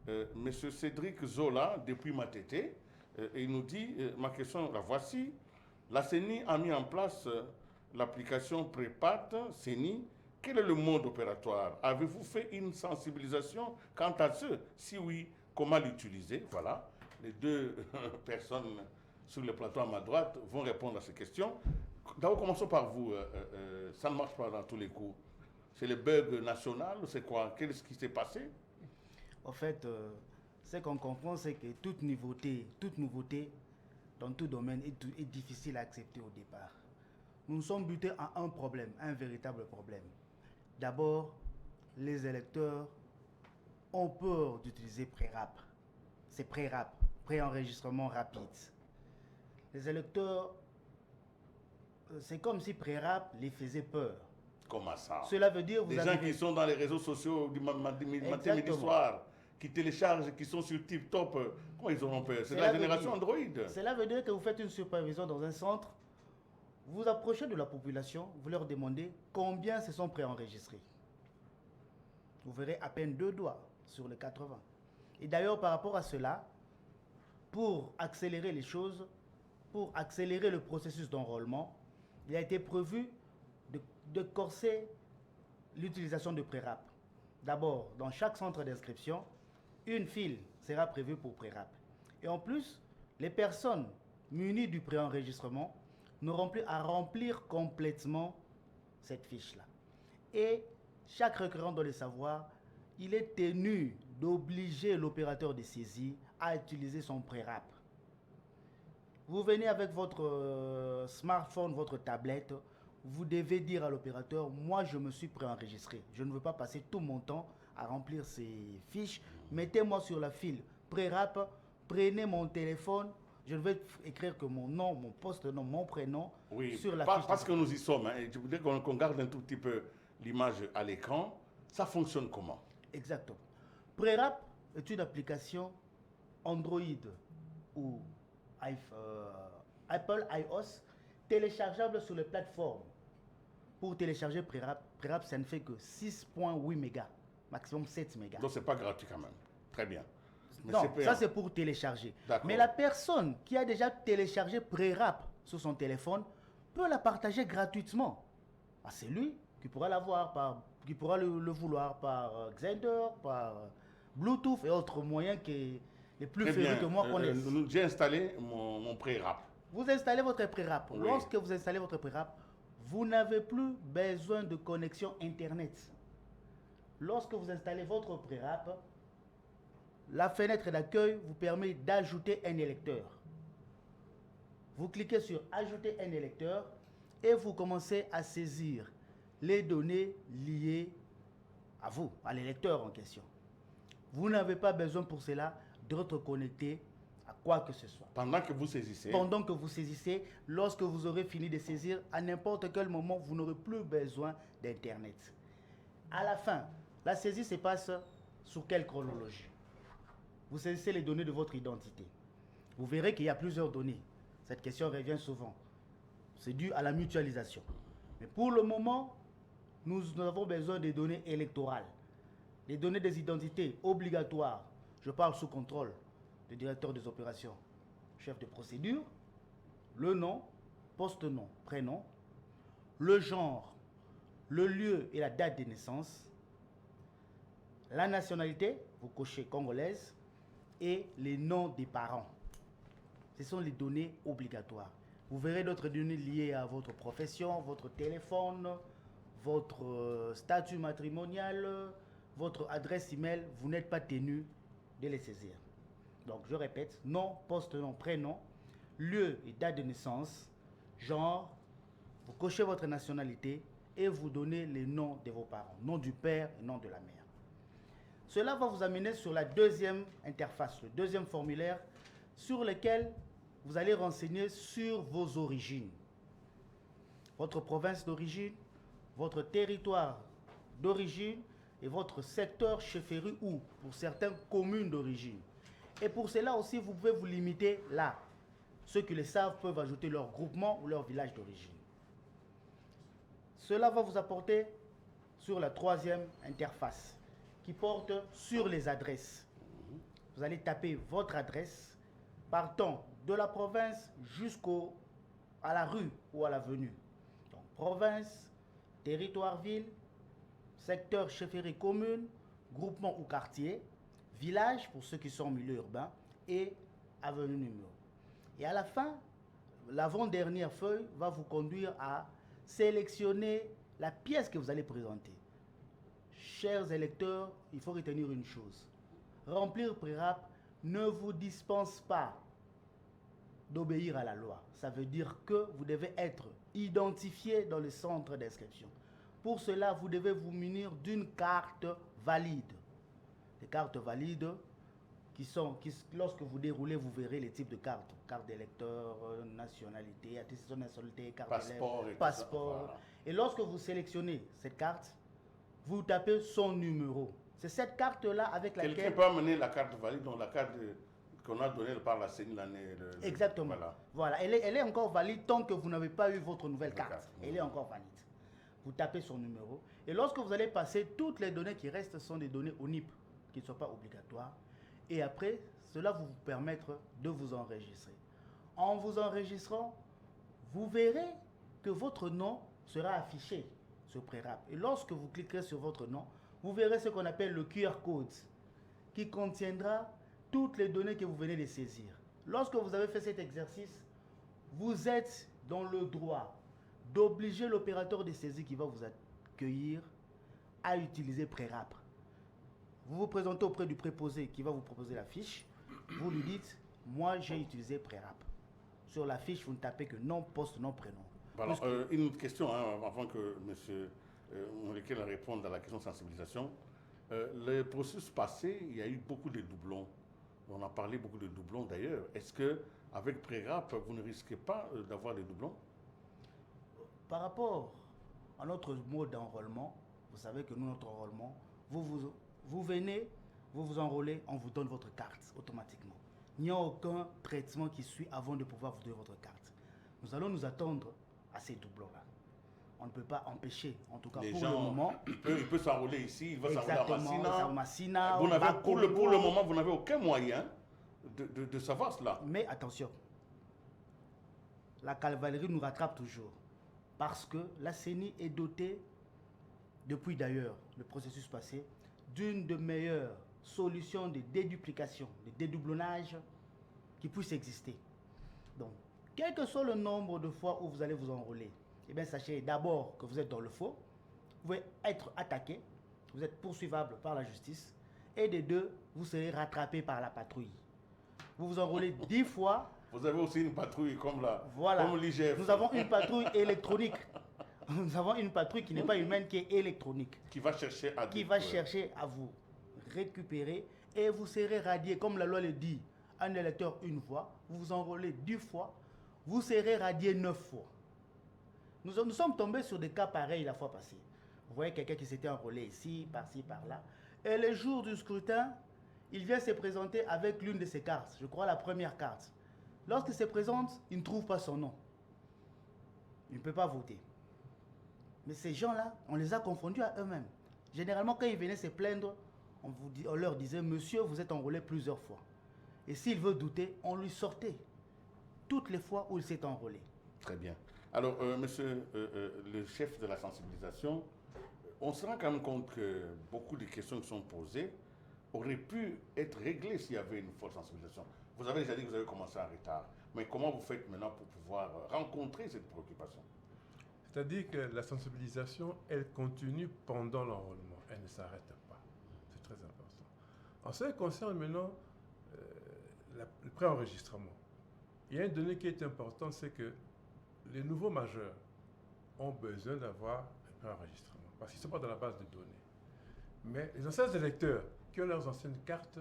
M. Cédric Zola, depuis Matete, il nous dit, ma question, la voici. La CENI a mis en place l'application Prépat, CENI. Quel est le mode opératoire? Avez-vous fait une sensibilisation quant à ce? Si oui, comment l'utiliser? Voilà, les deux personnes sur le plateau à ma droite vont répondre à ces questions. D'abord, commençons par vous. Ça ne marche pas dans tous les coups. C'est le bug national, c'est quoi? Qu'est-ce qui s'est passé? En fait, ce qu'on comprend, c'est que toute nouveauté dans tout domaine est difficile à accepter au départ. Nous sommes butés à un problème, un véritable problème. D'abord, les électeurs ont peur d'utiliser pré-rap. C'est pré-rap, pré-enregistrement rapide. Les électeurs, c'est comme si pré-rap les faisait peur. Comment ça? Cela veut dire Des gens qui sont dans les réseaux sociaux du matin, midi, soir, qui téléchargent, qui sont sur TikTok, comment ils auront peur? C'est de la génération Android. Cela veut dire que vous faites une supervision dans un centre, vous approchez de la population, vous leur demandez combien se sont préenregistrés. Vous verrez à peine 2 doigts sur les 80. Et d'ailleurs, par rapport à cela, pour accélérer les choses, pour accélérer le processus d'enrôlement, il a été prévu de corser l'utilisation de pré-rap. D'abord, dans chaque centre d'inscription, une file sera prévue pour pré-rap. Et en plus, les personnes munies du préenregistrement n'auront plus à remplir complètement cette fiche-là. Et chaque requérant doit le savoir, il est tenu d'obliger l'opérateur de saisie à utiliser son pré-rap. Vous venez avec votre smartphone, votre tablette, vous devez dire à l'opérateur, moi je me suis préenregistré. Je ne veux pas passer tout mon temps à remplir ces fiches. Mettez-moi sur la file pré-rap, prenez mon téléphone, je vais écrire que mon nom, mon poste-nom, mon prénom sur la fiche. Parce que nous y sommes, hein, et je voudrais qu'on garde un tout petit peu l'image à l'écran. Ça fonctionne comment? Exactement. Pré-rap est une application Android ou Apple iOS téléchargeable sur les plateformes. Pour télécharger Pré-rap, ça ne fait que 6.8 mégas, maximum 7 mégas. Donc c'est pas gratuit quand même. Très bien. Mais Non, payant. ça c'est pour télécharger. D'accord. Mais la personne qui a déjà téléchargé Pré-rap sur son téléphone peut la partager gratuitement. Ah, c'est lui qui pourra l'avoir, qui pourra le vouloir par Xender, par Bluetooth et autres moyens les plus Très férus bien. que moi connaisse. J'ai installé mon pré-rap. Vous installez votre pré-rap. Oui. Lorsque vous installez votre pré-rap, vous n'avez plus besoin de connexion Internet. Lorsque vous installez votre pré-rap, la fenêtre d'accueil vous permet d'ajouter un électeur. Vous cliquez sur ajouter un électeur et vous commencez à saisir les données liées à vous, à l'électeur en question. Vous n'avez pas besoin pour cela de être connecté à quoi que ce soit. Pendant que vous saisissez. Pendant que vous saisissez, lorsque vous aurez fini de saisir, à n'importe quel moment, vous n'aurez plus besoin d'Internet. À la fin, la saisie se passe sur quelle chronologie? Vous saisissez les données de votre identité. Vous verrez qu'il y a plusieurs données. Cette question revient souvent. C'est dû à la mutualisation. Mais pour le moment, nous avons besoin des données électorales. Les données des identités obligatoires. Je parle sous contrôle du directeur des opérations, chef de procédure, le nom, poste-nom, prénom, le genre, le lieu et la date de naissance, la nationalité, vous cochez congolaise, et les noms des parents. Ce sont les données obligatoires. Vous verrez d'autres données liées à votre profession, votre téléphone, votre statut matrimonial, votre adresse email. Vous n'êtes pas tenu de les saisir. Donc je répète, nom, poste, nom, prénom, lieu et date de naissance, genre, vous cochez votre nationalité et vous donnez les noms de vos parents, nom du père et nom de la mère. Cela va vous amener sur la deuxième interface, le deuxième formulaire sur lequel vous allez renseigner sur vos origines. Votre province d'origine, votre territoire d'origine et votre secteur chefferie ou, pour certaines, communes d'origine. Et pour cela aussi, vous pouvez vous limiter là. Ceux qui le savent peuvent ajouter leur groupement ou leur village d'origine. Cela va vous apporter sur la troisième interface qui porte sur les adresses. Vous allez taper votre adresse partant de la province jusqu'à la rue ou à l'avenue. Donc province, territoire ville, secteur chefferie commune, groupement ou quartier, village pour ceux qui sont en milieu urbain et avenue numéro. Et à la fin, l'avant-dernière feuille va vous conduire à sélectionner la pièce que vous allez présenter. Chers électeurs, il faut retenir une chose. Remplir PRERAP ne vous dispense pas d'obéir à la loi. Ça veut dire que vous devez être identifié dans le centre d'inscription. Pour cela, vous devez vous munir d'une carte valide. Les cartes valides lorsque vous déroulez, vous verrez les types de cartes. Carte d'électeur, nationalité, attestation de nationalité, carte passeport. passeport. Voilà. Et lorsque vous sélectionnez cette carte, vous tapez son numéro. C'est cette carte-là avec laquelle... Quelqu'un peut amener la carte valide, donc la carte qu'on a donnée par la CENI l'année... Exactement. Voilà. Elle est encore valide tant que vous n'avez pas eu votre nouvelle carte. Elle est encore valide. Vous tapez son numéro. Et lorsque vous allez passer, toutes les données qui restent sont des données ONIP, qui ne sont pas obligatoires. Et après, cela va vous permettre de vous enregistrer. En vous enregistrant, vous verrez que votre nom sera affiché sur PRERAP. Et lorsque vous cliquerez sur votre nom, vous verrez ce qu'on appelle le QR code, qui contiendra toutes les données que vous venez de saisir. Lorsque vous avez fait cet exercice, vous êtes dans le droit d'obliger l'opérateur de saisie qui va vous accueillir à utiliser PRERAP. Vous vous présentez auprès du préposé qui va vous proposer la fiche. Vous lui dites, moi j'ai utilisé PRERAP. Sur la fiche, vous ne tapez que nom, poste, nom, prénom. Alors, une autre question, avant que M. Molekel réponde à la question de sensibilisation. Le processus passé, il y a eu beaucoup de doublons. On a parlé beaucoup de doublons d'ailleurs. Est-ce qu'avec PRERAP, vous ne risquez pas d'avoir des doublons? Par rapport à notre mode d'enrôlement, vous savez que nous, notre enrôlement, vous venez, vous vous enrôlez, on vous donne votre carte automatiquement. Il n'y a aucun traitement qui suit avant de pouvoir vous donner votre carte. Nous allons nous attendre à ces doublons-là. On ne peut pas empêcher, en tout cas pour le moment. Il peut s'enrôler ici, il va s'enrôler à Massina. Pour le moment, vous n'avez aucun moyen de savoir cela. Mais attention, la cavalerie nous rattrape toujours. Parce que la CENI est dotée, depuis d'ailleurs le processus passé, d'une des meilleures solutions de déduplication, de dédoublonnage qui puisse exister. Donc, quel que soit le nombre de fois où vous allez vous enrôler, eh bien, sachez d'abord que vous êtes dans le faux, vous pouvez être attaqué, vous êtes poursuivable par la justice, et de deux, vous serez rattrapé par la patrouille. Vous vous enrôlez 10 fois, Vous avez aussi une patrouille comme Voilà. comme l'IGF. Nous avons une patrouille électronique. Nous avons une patrouille qui n'est pas humaine, qui est électronique. Qui va chercher à Qui va chercher à vous récupérer et vous serez radié, comme la loi le dit, un électeur une fois, vous vous enrôlez 10 fois, vous serez radié 9 fois. Nous sommes tombés sur des cas pareils la fois passée. Vous voyez quelqu'un qui s'était enrôlé ici, par-ci, par-là. Et le jour du scrutin, il vient se présenter avec l'une de ses cartes, je crois la première carte. Lorsqu'il se présente, il ne trouve pas son nom. Il ne peut pas voter. Mais ces gens-là, on les a confondus à eux-mêmes. Généralement, quand ils venaient se plaindre, on leur disait, monsieur, vous êtes enrôlé plusieurs fois. Et s'il veut douter, on lui sortait toutes les fois où il s'est enrôlé. Très bien. Alors, monsieur le chef de la sensibilisation, on se rend quand même compte que beaucoup de questions qui sont posées auraient pu être réglées s'il y avait une forte sensibilisation. Vous avez déjà dit que vous avez commencé en retard. Mais comment vous faites maintenant pour pouvoir rencontrer cette préoccupation? C'est-à-dire que la sensibilisation, elle continue pendant l'enrôlement. Elle ne s'arrête pas. C'est très important. En ce qui concerne maintenant le préenregistrement, il y a une donnée qui est importante, c'est que les nouveaux majeurs ont besoin d'avoir un préenregistrement parce qu'ils ne sont pas dans la base de données. Mais les anciens électeurs qui ont leurs anciennes cartes,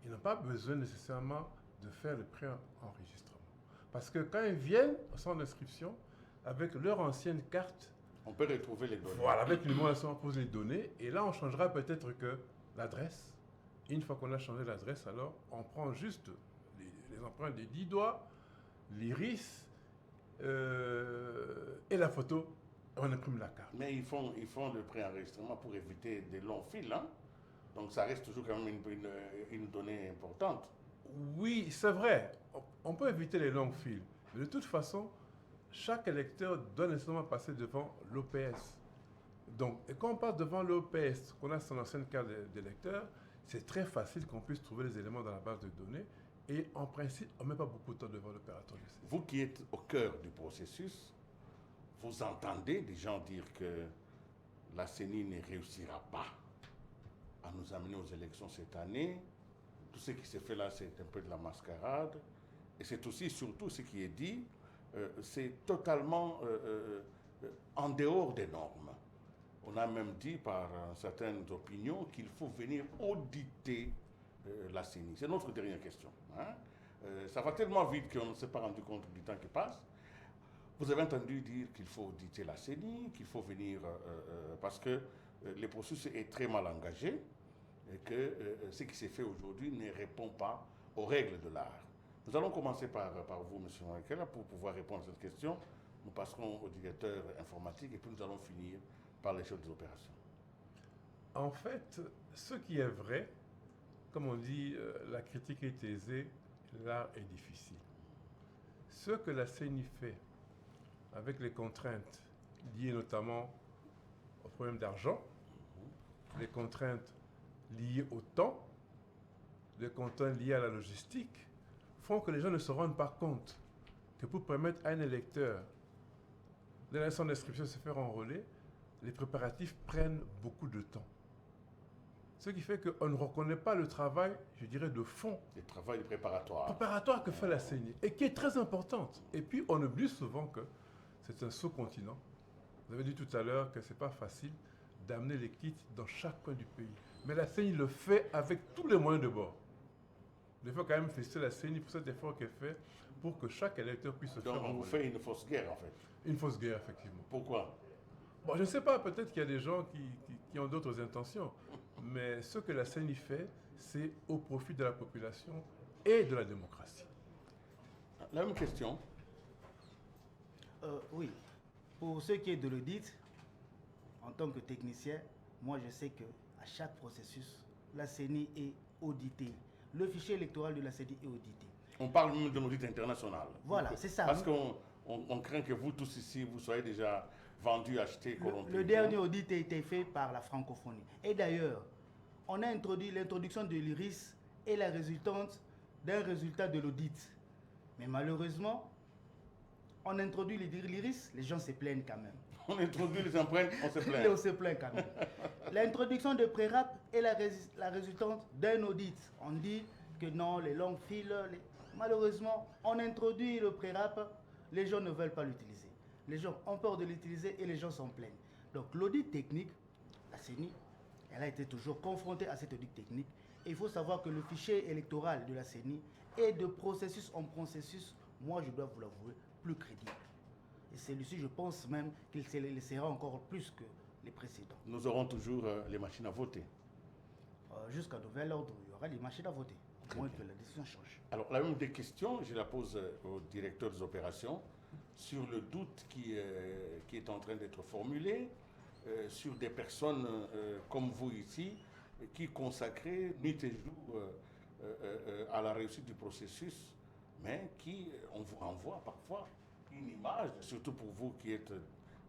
ils n'ont pas besoin nécessairement de faire le préenregistrement. Parce que quand ils viennent au centre d'inscription, avec leur ancienne carte, on peut retrouver les données. Voilà, avec le numéro national, on pose les données. Et là, on changera peut-être que l'adresse. Une fois qu'on a changé l'adresse, alors on prend juste les empreintes des 10 doigts, l'iris et la photo. On imprime la carte. Mais ils font le préenregistrement pour éviter des longs fils. Hein? Donc ça reste toujours quand même une donnée importante. Oui, c'est vrai. On peut éviter les longs fils. Mais de toute façon, chaque électeur doit nécessairement passer devant l'OPS. Donc, et quand on passe devant l'OPS, qu'on a son ancienne carte d'électeur, c'est très facile qu'on puisse trouver les éléments dans la base de données. Et en principe, on ne met pas beaucoup de temps devant l'opérateur. Vous qui êtes au cœur du processus, vous entendez des gens dire que la CENI ne réussira pas à nous amener aux élections cette année. Tout ce qui s'est fait là, c'est un peu de la mascarade. Et c'est aussi, surtout, ce qui est dit, c'est totalement en dehors des normes. On a même dit par certaines opinions qu'il faut venir auditer la CENI. C'est notre dernière question. Hein? Ça va tellement vite qu'on ne s'est pas rendu compte du temps qui passe. Vous avez entendu dire qu'il faut auditer la CENI, qu'il faut venir, parce que le processus est très mal engagé et que ce qui s'est fait aujourd'hui ne répond pas aux règles de l'art. Nous allons commencer par vous, M. Mouakela, pour pouvoir répondre à cette question. Nous passerons au directeur informatique et puis nous allons finir par les chefs des opérations. En fait, ce qui est vrai, comme on dit, la critique est aisée, l'art est difficile. Ce que la CENI fait avec les contraintes liées notamment au problème d'argent, les contraintes liées au temps, les contraintes liées à la logistique, font que les gens ne se rendent pas compte que pour permettre à un électeur de la son d'inscription de se faire enrôler, les préparatifs prennent beaucoup de temps. Ce qui fait qu'on ne reconnaît pas le travail, je dirais, de fond. Le travail préparatoire. Préparatoire que fait la CENI et qui est très importante. Et puis, on oublie souvent que c'est un sous-continent. Vous avez dit tout à l'heure que ce n'est pas facile d'amener les kits dans chaque coin du pays. Mais la CENI le fait avec tous les moyens de bord. Il faut quand même féliciter la CENI pour cet effort qu'elle fait pour que chaque électeur puisse se faire enrôler. Donc, vous faites une fausse guerre, en fait. Une fausse guerre, effectivement. Pourquoi? Bon, je ne sais pas, peut-être qu'il y a des gens qui ont d'autres intentions. Mais ce que la CENI fait, c'est au profit de la population et de la démocratie. La même question. Oui. Pour ce qui est de l'audit, en tant que technicien, moi je sais qu'à chaque processus, la CENI est auditée. Le fichier électoral de la CENI est audité. On parle même d'un audit international. Voilà, c'est ça. Parce qu'on craint que vous tous ici, vous soyez déjà vendus, achetés, corrompus. Le dernier audit a été fait par la francophonie. Et d'ailleurs, on a introduit l'introduction de l'IRIS et la résultante d'un résultat de l'audit. Mais malheureusement, on introduit l'IRIS, les gens se plaignent quand même. On introduit les empreintes, on se plaint. On se plaint quand même. L'introduction de prérap est la résultante d'un audit. On dit que non, les longues files, Malheureusement, on introduit le pré-rap, les gens ne veulent pas l'utiliser. Les gens ont peur de l'utiliser et les gens s'en plaignent. Donc l'audit technique, la CENI, elle a été toujours confrontée à cet audit technique. Et il faut savoir que le fichier électoral de la CENI est de processus en processus, moi je dois vous l'avouer, plus crédible. Et celui-ci, je pense même qu'il le sera encore plus que les précédents. Nous aurons toujours les machines à voter. Jusqu'à nouvel ordre, il y aura les machines à voter, au moins que la décision change. Alors, la même des questions, je la pose au directeur des opérations sur le doute qui est en train d'être formulé sur des personnes comme vous ici qui consacrez nuit et jour à la réussite du processus, mais qui, on vous renvoie parfois une image, surtout pour vous qui êtes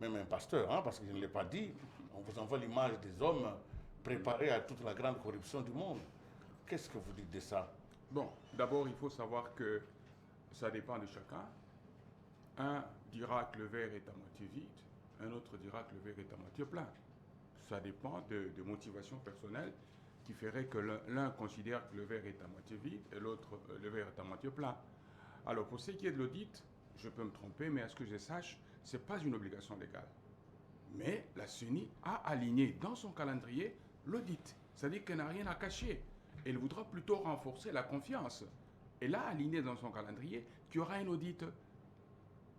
même un pasteur, hein, parce que je ne l'ai pas dit, on vous envoie l'image des hommes préparés à toute la grande corruption du monde. Qu'est-ce que vous dites de ça? Bon, d'abord, il faut savoir que ça dépend de chacun. Un dira que le verre est à moitié vide, un autre dira que le verre est à moitié plein. Ça dépend de motivations personnelles qui ferait que l'un considère que le verre est à moitié vide et l'autre, le verre est à moitié plein. Alors, pour ce qui est de l'audit, je peux me tromper, mais à ce que je sache, ce n'est pas une obligation légale. Mais la CENI a aligné dans son calendrier l'audit. C'est-à-dire qu'elle n'a rien à cacher. Elle voudra plutôt renforcer la confiance. Elle a aligné dans son calendrier qu'il y aura un audit.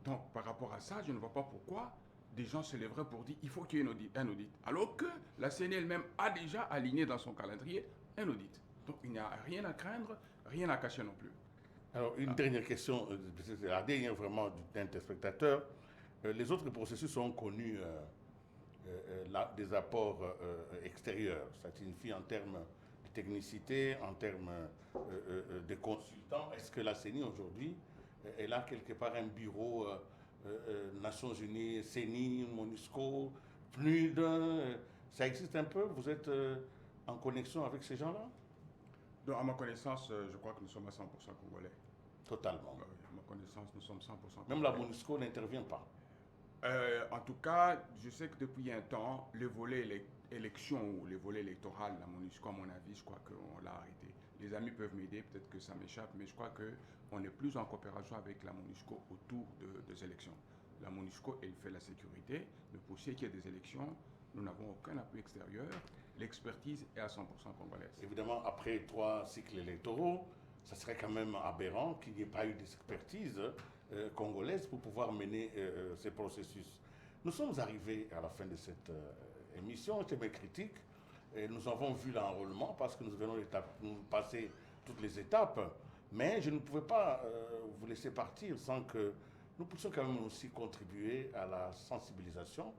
Donc, par rapport à ça, je ne vois pas pourquoi des gens se lèveraient pour dire qu'il faut qu'il y ait un audit. Alors que la CENI elle-même a déjà aligné dans son calendrier un audit. Donc, il n'y a rien à craindre, rien à cacher non plus. Alors, une dernière question, c'est la dernière vraiment d'un téléspectateur. Les autres processus ont connu des apports extérieurs. Ça signifie en termes de technicité, en termes de consultants. Est-ce que la CENI aujourd'hui, elle a quelque part un bureau Nations Unies, CENI, MONUSCO, PNUD, ça existe un peu? Vous êtes en connexion avec ces gens-là? Donc, à ma connaissance, je crois que nous sommes à 100% congolais. Totalement. À ma connaissance, nous sommes 100% congolais. Même la MONUSCO n'intervient pas. En tout cas, je sais que depuis un temps, le volet élection ou le volet électoral, la MONUSCO, à mon avis, je crois qu'on l'a arrêté. Les amis peuvent m'aider, peut-être que ça m'échappe, mais je crois qu'on est plus en coopération avec la MONUSCO autour des élections. La MONUSCO, elle fait la sécurité, mais pour ce qui est des élections, nous n'avons aucun appui extérieur. L'expertise est à 100% congolaise. Évidemment, après 3 cycles électoraux, ça serait quand même aberrant qu'il n'y ait pas eu d'expertise congolaise pour pouvoir mener ces processus. Nous sommes arrivés à la fin de cette émission, c'était mes critiques, et nous avons vu l'enrôlement parce que nous venons de passer toutes les étapes, mais je ne pouvais pas vous laisser partir sans que nous puissions quand même aussi contribuer à la sensibilisation.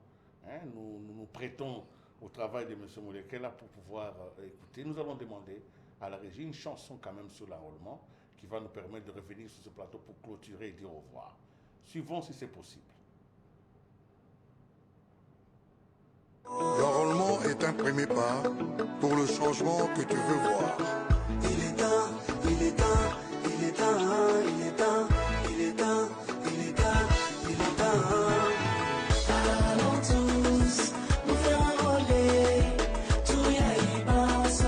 Hein. Nous prêtons au travail de M. Moulekela pour pouvoir écouter. Nous allons demander à la régie une chanson quand même sur l'enrôlement qui va nous permettre de revenir sur ce plateau pour clôturer et dire au revoir. Suivons si c'est possible. L'enrôlement est un premier pas pour le changement que tu veux voir. Il est temps, il est temps, il est temps, il est temps, il est temps, il est temps, il est temps. Allons tous nous faire enrôler, tout y a y passe,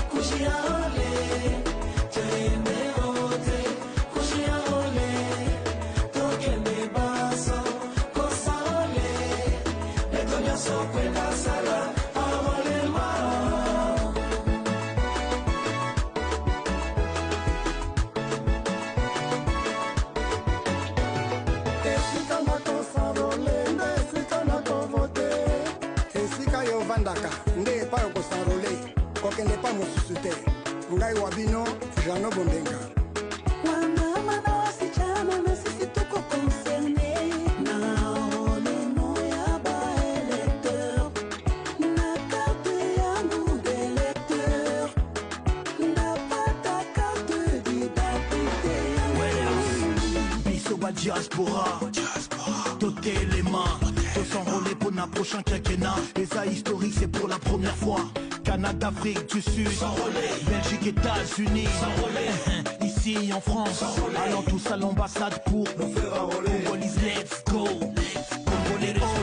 coucher enrôler, tu es méroté, coucher enrôler, toque mes basses, qu'on s'enrôler, les tonniers sont prêts à sala, enrôlez-moi. nde epai okosanrole kokende pa mosusu te ngai wabino jano bondenga Wamama na wasichana na sisi tuko concerne na oneno ya baélecteur na carte yangu d'électeur napata carte d'identité yangu biso ba diaspora doter les mains de s'enrôler pour un prochain quinquennat. Et ça historique c'est pour la première fois. Canada, Afrique du Sud, Belgique, États-Unis, ici en France, allons tous à l'ambassade pour nous faire enrôler. Congolese, let's go. Congolais, let's go.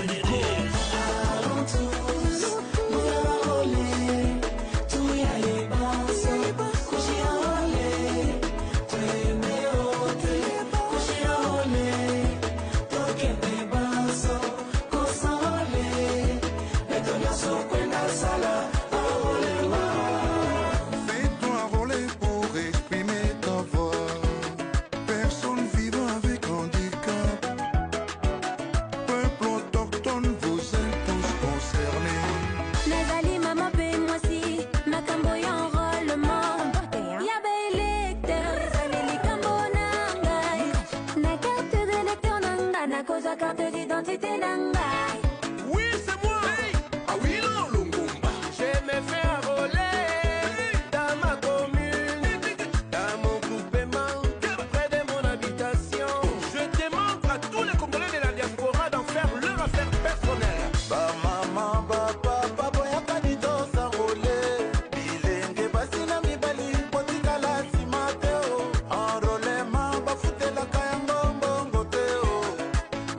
Allons tous nous faire enrôler, tout y a les basses, coucher enrôler, tu es méro. ta carte d'identité nangai. Oui, c'est moi. Ah oui, non, Lungumba. Je me fais enrôler dans ma commune, dans mon groupement, près de mon habitation. Je demande à tous les Congolais de la diaspora d'en faire leur affaire personnelle. Ba maman, ba papa, boya kanito s'enrôler. Bilenge basina mibali, potika la simateo. Enrôlement, ba foute la kayango mbongo teo.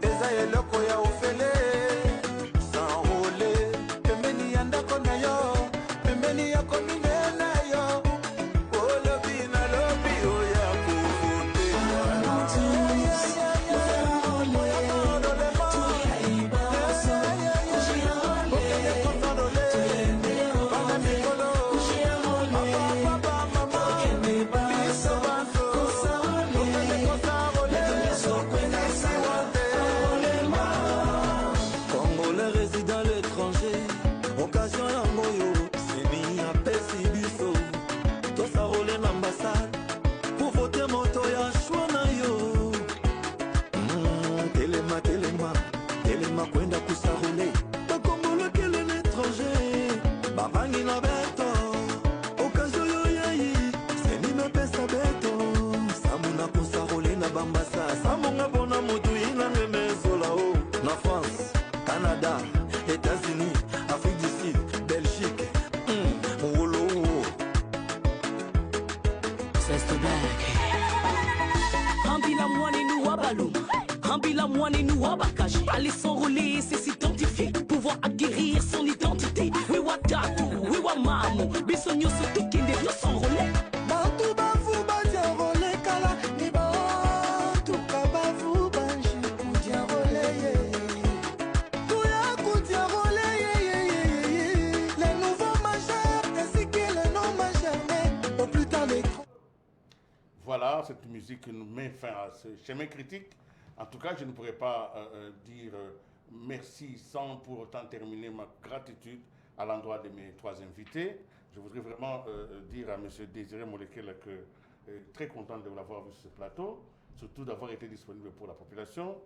Eza eloko ya ofele. S'enrôler, pembeni ya ndako na yo, pembeni ya komine na yo. Olobi na lobi oya kuvote. Congolais résident à l'étranger, occasion ya moyo, seni apesi biso. Tosarole na ambassade, pour voter moto ya choix na yo. Telema, telema, telema kwenda kusarole. Bakongolais kele l'étranger, babangi na beto. Occasion yo yei, seni mepesa beto. Samuna kusarole na bambasa, samunga bona motu inange mezola o. Na France, Canada, États-Unis, Afrique du Sud, Belgique, Wolo. C'est black. Ambila mwani nous wabalou, ambila mwani nous wabakash. Aller s'enrôler, c'est s'identifier, pouvoir acquérir son identité. Oui wa tatu, oui wa mamu, bisonyo surtout qui ne doit s'enrôler. Bantu bavu bandiarole kala, ni bantu kabavu banji kudiarole ye. Kuya kudiarole ye. Les nouveaux majeurs ainsi que les non majeurs, mais au plus tard les Voilà, cette musique nous met fin à ce chemin critique. En tout cas, je ne pourrais pas dire merci sans pour autant terminer ma gratitude à l'endroit de mes trois invités. Je voudrais vraiment dire à M. Désiré Molekela que très content de l'avoir vu sur ce plateau, surtout d'avoir été disponible pour la population.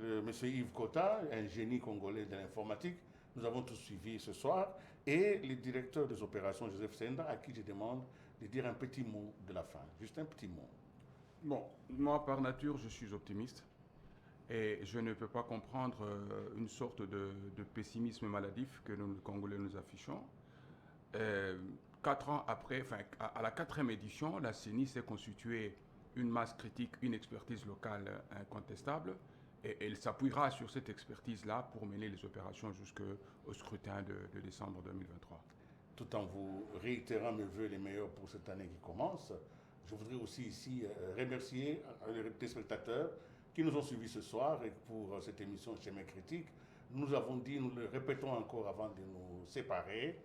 M. Yves Kota, un génie congolais de l'informatique, nous avons tous suivi ce soir. Et le directeur des opérations, Joseph Senda, à qui je demande de dire un petit mot de la fin. Juste un petit mot. Bon, moi, par nature, je suis optimiste. Et je ne peux pas comprendre une sorte de pessimisme maladif que nous, les Congolais, nous affichons. 4 ans après, enfin, à la 4e édition, la CENI s'est constituée une masse critique, une expertise locale incontestable. Et elle s'appuiera sur cette expertise-là pour mener les opérations jusqu'au scrutin de décembre 2023. Tout en vous réitérant mes voeux les meilleurs pour cette année qui commence, je voudrais aussi ici remercier les téléspectateurs qui nous ont suivis ce soir et pour cette émission Chemin Critique. Nous avons dit, nous le répétons encore avant de nous séparer,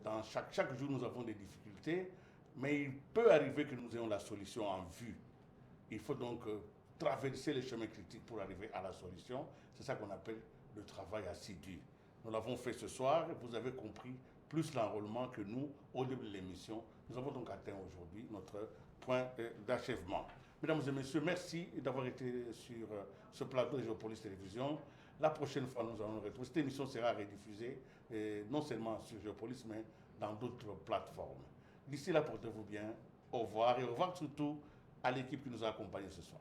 dans chaque jour nous avons des difficultés, mais il peut arriver que nous ayons la solution en vue. Il faut donc traverser les chemins critiques pour arriver à la solution. C'est ça qu'on appelle le travail assidu. Nous l'avons fait ce soir et vous avez compris plus l'enrôlement que nous au début de l'émission. Nous avons donc atteint aujourd'hui notre point d'achèvement. Mesdames et messieurs, merci d'avoir été sur ce plateau de Géopolis Télévision. La prochaine fois, nous allons nous retrouver. Cette émission sera rediffusée, non seulement sur Géopolis, mais dans d'autres plateformes. D'ici là, portez-vous bien. Au revoir et au revoir surtout à l'équipe qui nous a accompagnés ce soir.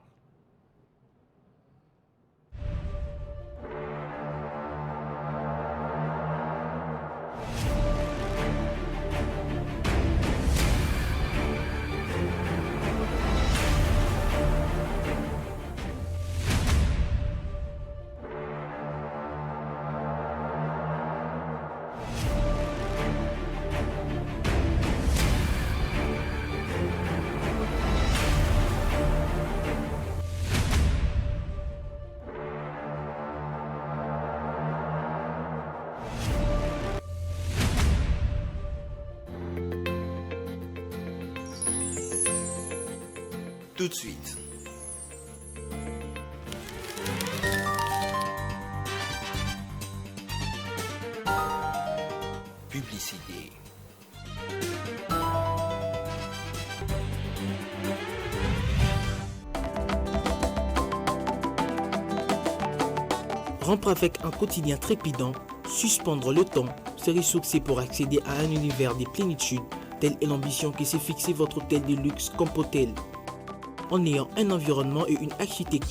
Tout de suite. Publicité. Rompre avec un quotidien trépidant, suspendre le temps, se ressourcer pour accéder à un univers de plénitude, telle est l'ambition qui s'est fixée votre hôtel de luxe Compotel. En ayant un environnement et une architecture